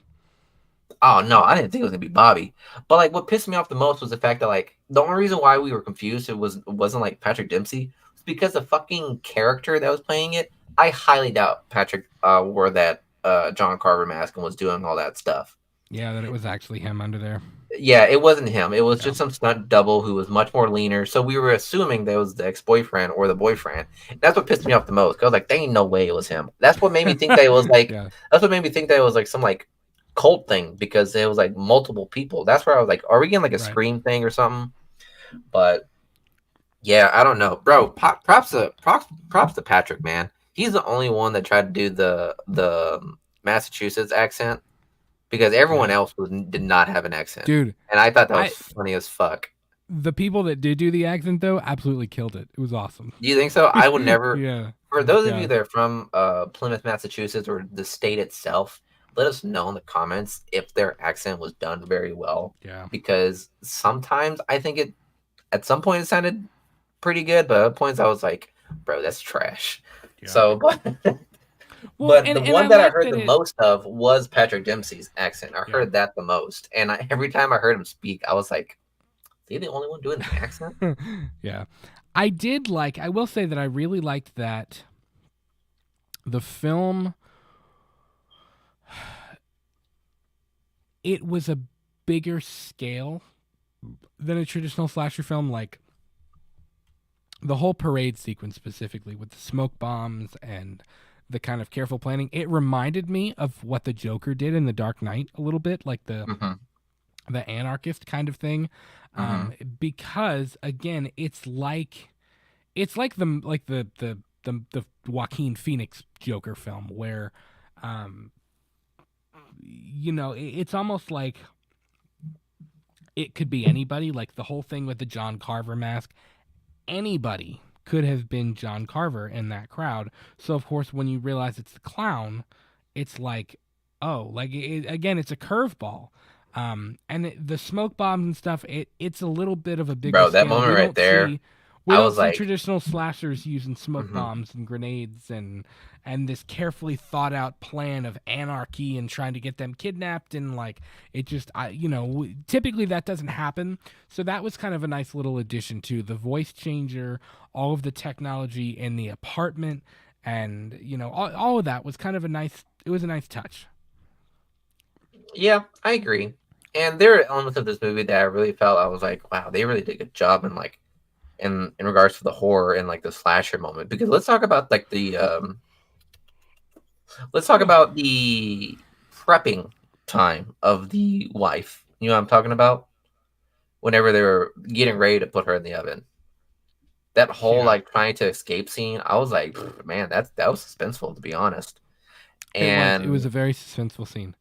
Oh no, I didn't think it was gonna be Bobby. But like, what pissed me off the most was the fact that like the only reason why we were confused wasn't like Patrick Dempsey. It's because the fucking character that was playing it. I highly doubt Patrick wore that John Carver mask and was doing all that stuff. Yeah, that it was actually him under there. Yeah, it wasn't him. It was just some stunt double who was much more leaner. So we were assuming that was the ex-boyfriend or the boyfriend. That's what pissed me off the most. Cause I was like, there ain't no way it was him. That's what made me think that it was like. That's what made me think that it was like some like cult thing, because it was like multiple people. That's where I was like, are we getting like a Scream thing or something? But yeah, I don't know, bro. Props to Patrick, man. He's the only one that tried to do the Massachusetts accent, because everyone else did not have an accent, dude. And I thought that was funny as fuck. The people that did do the accent though absolutely killed it. It was awesome. Do you think so? I would never. Yeah. For those of you that are from Plymouth, Massachusetts, or the state itself, let us know in the comments if their accent was done very well. Yeah. Because sometimes I think it, at some point, it sounded pretty good, but at other points I was like, bro, that's trash. Yeah. So, but the one that I heard the most of was Patrick Dempsey's accent. I heard that the most. And every time I heard him speak, I was like, is he the only one doing the accent? Yeah. I will say that I really liked that the film, it was a bigger scale than a traditional slasher film. Like the whole parade sequence specifically with the smoke bombs and the kind of careful planning, it reminded me of what the Joker did in The Dark Knight a little bit, like the anarchist kind of thing. Because again, it's like the Joaquin Phoenix Joker film where, it's almost like it could be anybody. Like the whole thing with the John Carver mask, anybody could have been John Carver in that crowd. So of course, when you realize it's the clown, it's like, oh, like again, it's a curveball. And the smoke bombs and stuff, it's a little bit of a bigger scale. That moment right there, we don't see traditional slashers using smoke bombs and grenades and this carefully thought out plan of anarchy and trying to get them kidnapped, and like it just typically that doesn't happen. So that was kind of a nice little addition to the voice changer, all of the technology in the apartment, and all of that was kind of a nice touch. Yeah, I agree. And there are elements of this movie that I really felt I was like, wow, they really did a good job in like in regards to the horror and like the slasher moment. Because let's talk about like the prepping time of the wife. You know what I'm talking about? Whenever they were getting ready to put her in the oven. That whole like trying to escape scene, I was like, man, that was suspenseful, to be honest. And it was a very suspenseful scene.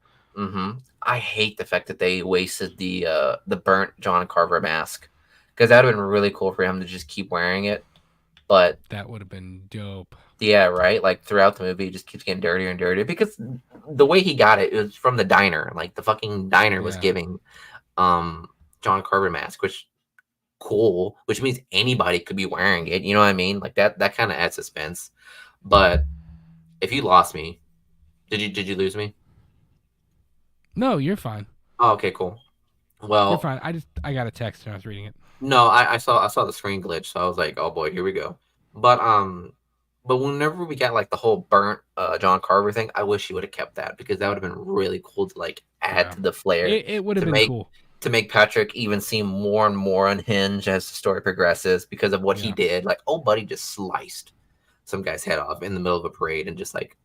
I hate the fact that they wasted the burnt John Carver mask, because that would have been really cool for him to just keep wearing it. But that would have been dope. Yeah, right. Like throughout the movie, it just keeps getting dirtier and dirtier, because the way he got it was from the diner. Like the fucking diner was giving John Carver mask, which means anybody could be wearing it. You know what I mean? Like that kind of adds suspense. But if you lost me, did you lose me? No, you're fine. Oh, okay, cool. Well, you're fine. I got a text and I was reading it. No, I saw the screen glitch, so I was like, oh boy, here we go. But whenever we got like the whole burnt John Carver thing, I wish he would have kept that, because that would have been really cool to like add to the flair. It would have been cool to make Patrick even seem more and more unhinged as the story progresses, because of what he did. Like, old buddy just sliced some guy's head off in the middle of a parade and just like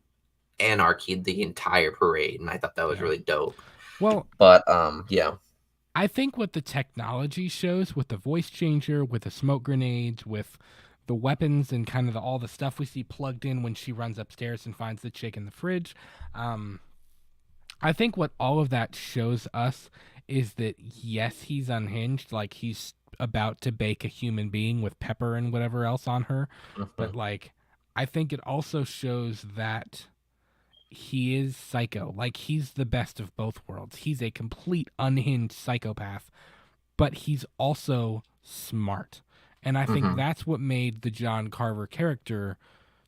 anarchied the entire parade, and I thought that was really dope. Well, but yeah. I think what the technology shows with the voice changer, with the smoke grenades, with the weapons, and kind of all the stuff we see plugged in when she runs upstairs and finds the chick in the fridge, I think what all of that shows us is that, yes, he's unhinged. Like, he's about to bake a human being with pepper and whatever else on her. But, like, I think it also shows that he is psycho. Like, he's the best of both worlds. He's a complete unhinged psychopath, but he's also smart. And I think that's what made the John Carver character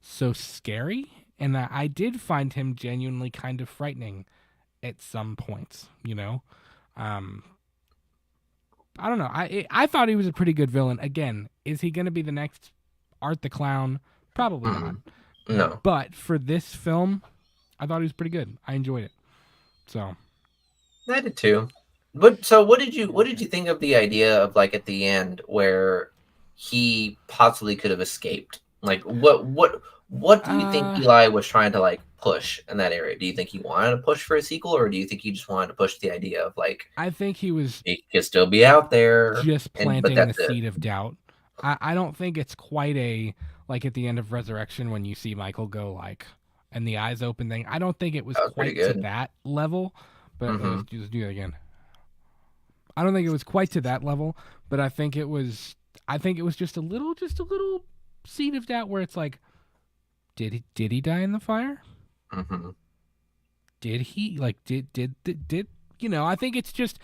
so scary. And I did find him genuinely kind of frightening at some points, you know? I don't know. I thought he was a pretty good villain. Again, is he going to be the next Art the Clown? Probably not. No. But for this film, I thought he was pretty good. I enjoyed it. So I did too. But so what did you think of the idea of, like, at the end where he possibly could have escaped? Like, what do you think Eli was trying to, like, push in that area? Do you think he wanted to push for a sequel, or do you think he just wanted to push the idea of, like, I think he was he could still be out there, just planting the seed of doubt. I don't think it's quite a, like, at the end of Resurrection when you see Michael go, like, and the eyes open thing. I don't think it was quite to that level. But let's just do that again. I don't think it was quite to that level, but I think it was just a little seed of doubt where it's like, did he die in the fire? Did he, like, did you know? I think it's just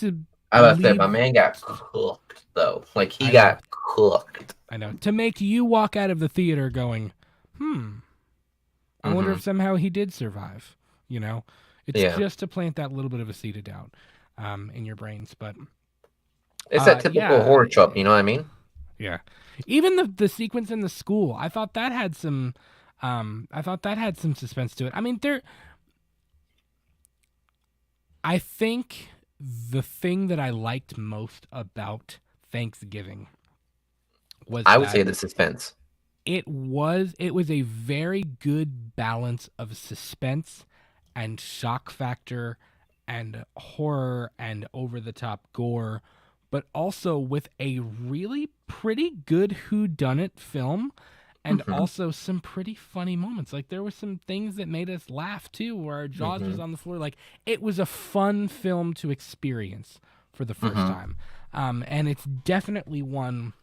to. I was say my man got cooked though. Like, he got cooked. I know, to make you walk out of the theater going, I wonder if somehow he did survive. You know, it's just to plant that little bit of a seed of doubt in your brains. But it's that typical horror trope. You know what I mean? Yeah. Even the sequence in the school, I thought that had some suspense to it. I mean, I think the thing that I liked most about Thanksgiving was, I would say, the suspense. It was a very good balance of suspense and shock factor and horror and over-the-top gore, but also with a really pretty good whodunit film and also some pretty funny moments. Like, there were some things that made us laugh too, where our jaws was on the floor. Like, it was a fun film to experience for the first time. And it's definitely one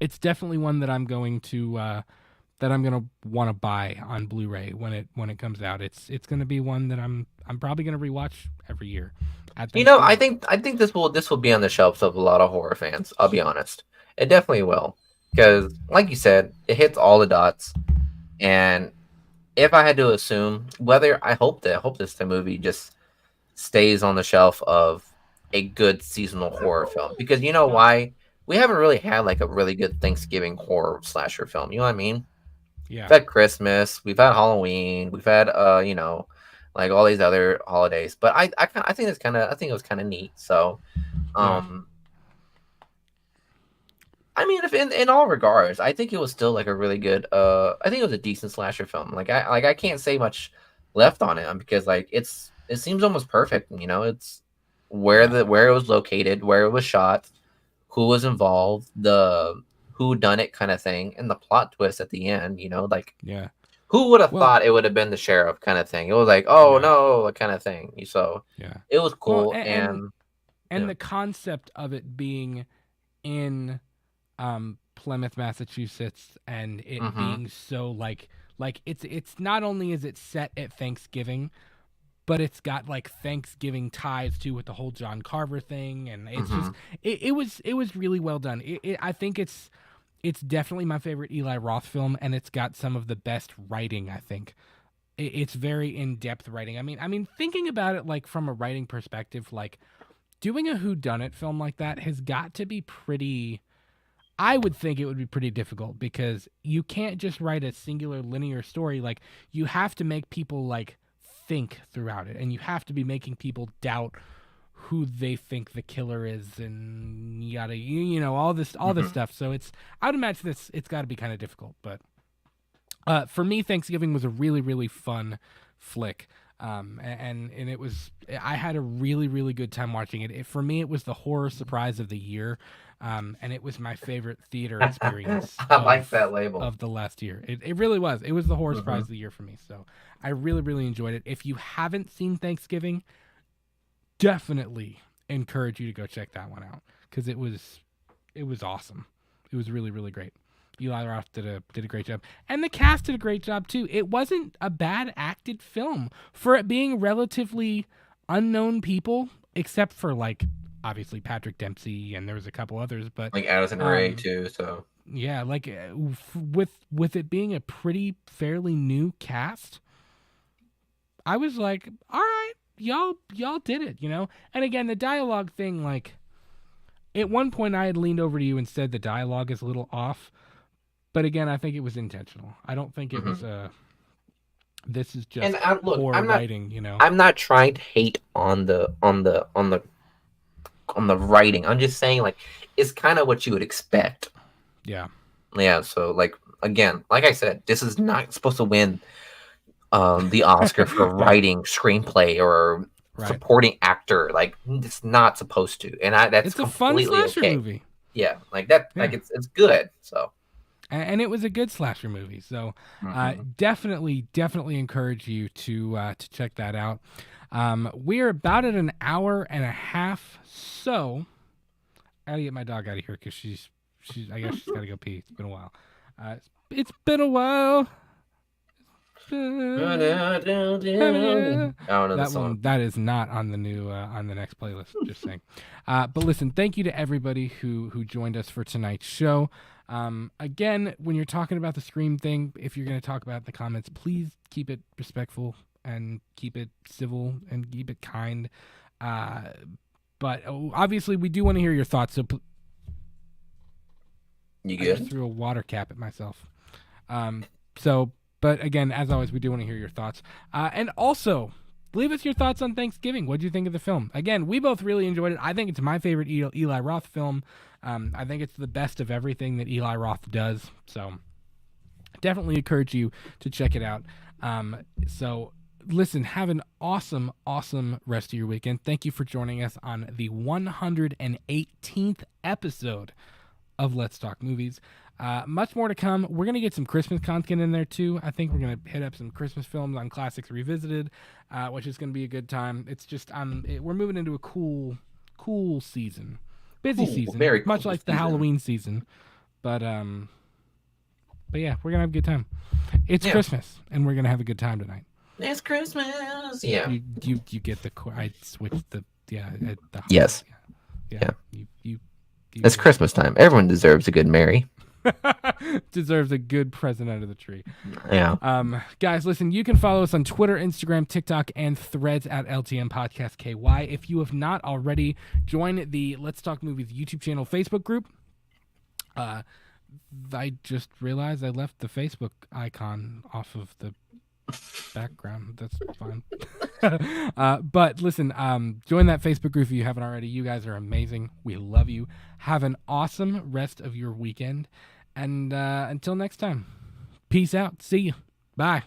that I'm going to want to buy on Blu-ray when it comes out. It's going to be one that I'm probably going to rewatch every year. You know, I think this will be on the shelves of a lot of horror fans. I'll be honest, it definitely will, because, like you said, it hits all the dots. And if I had to assume, I hope this movie just stays on the shelf of a good seasonal horror film, because you know why? We haven't really had, like, a really good Thanksgiving horror slasher film. You know what I mean? Yeah. We've had Christmas, we've had Halloween, we've had you know, like, all these other holidays. But I think it was kind of neat. So, I mean, if in all regards, I think it was still, like, a really good. I think it was a decent slasher film. I can't say much left on it, because, like, it seems almost perfect. You know, it's where it was located, where it was shot, who was involved, the who done it kind of thing, and the plot twist at the end. You know, like, who would have thought it would have been the sheriff kind of thing? It was like, oh no, kind of thing. So it was cool. Well, and the concept of it being in Plymouth, Massachusetts, and it being so like it's not only is it set at Thanksgiving, but it's got, like, Thanksgiving ties too with the whole John Carver thing, and it's just it was really well done. I think it's definitely my favorite Eli Roth film, and it's got some of the best writing. I think it's very in-depth writing. I mean, thinking about it, like, from a writing perspective, like, doing a whodunit film like that has got to be pretty. I would think it would be pretty difficult, because you can't just write a singular linear story. Like, you have to make people, like, think throughout it, and you have to be making people doubt who they think the killer is, and yada, you know, all this stuff. So I would imagine it's got to be kind of difficult. But for me, Thanksgiving was a really, really fun flick. And it was, I had a really, really good time watching it. For me, it was the horror surprise of the year. And it was my favorite theater experience. I like that label of the last year. It really was. It was the horror surprise of the year for me. So I really, really enjoyed it. If you haven't seen Thanksgiving, definitely encourage you to go check that one out, because it was awesome. It was really, really great. Eli Roth did a great job, and the cast did a great job too. It wasn't a bad acted film for it being relatively unknown people, except for like obviously Patrick Dempsey, and there was a couple others, but like Addison Rae too. So yeah, like with it being a pretty fairly new cast, I was like, all right, y'all did it, you know. And again, the dialogue thing, like at one point I had leaned over to you and said the dialogue is a little off, but again, I think it was intentional. I don't think it was this is just poor writing, you know. I'm not trying to hate on the writing. I'm just saying, like, it's kind of what you would expect. Yeah. So, like, again, like I said, this is not supposed to win the Oscar for writing, screenplay, or supporting actor. Like, it's not supposed to. And that's it's a fun slasher movie. Yeah, like that. Yeah. Like, it's good. So. And it was a good slasher movie. So, definitely encourage you to check that out. We're about at an hour and a half. So, I gotta get my dog out of here because she's I guess she's gotta go pee. It's been a while. It's been a while. That is not on the new on the next playlist. Just saying. But listen, thank you to everybody who joined us for tonight's show. Again, when you're talking about the Scream thing, if you're going to talk about it in the comments, please keep it respectful and keep it civil and keep it kind. But obviously, we do want to hear your thoughts. So, you good? I just threw a water cap at myself. But again, as always, we do want to hear your thoughts. And also, leave us your thoughts on Thanksgiving. What do you think of the film? Again, we both really enjoyed it. I think it's my favorite Eli Roth film. I think it's the best of everything that Eli Roth does. So definitely encourage you to check it out. So listen, have an awesome rest of your weekend. Thank you for joining us on the 118th episode of Let's Talk Movies. Much more to come. We're going to get some Christmas content in there too. I think we're going to hit up some Christmas films on Classics Revisited, which is going to be a good time. It's just we're moving into a cool season. Busy season. Very cool much like season. The Halloween season. But yeah, we're going to have a good time. It's Christmas, and we're going to have a good time tonight. It's Christmas. Yeah. You get the I switched the yes. Yeah. It's Christmas time. Everyone deserves a good Merry. Deserves a good present under the tree. Yeah. Guys, listen, you can follow us on Twitter, Instagram, TikTok, and Threads at LTM Podcast KY. If you have not already, join the Let's Talk Movies YouTube channel Facebook group. I just realized I left the Facebook icon off of the background. That's fine. But listen, join that Facebook group if you haven't already. You guys are amazing. We love you. Have an awesome rest of your weekend. And until next time, peace out. See you. Bye.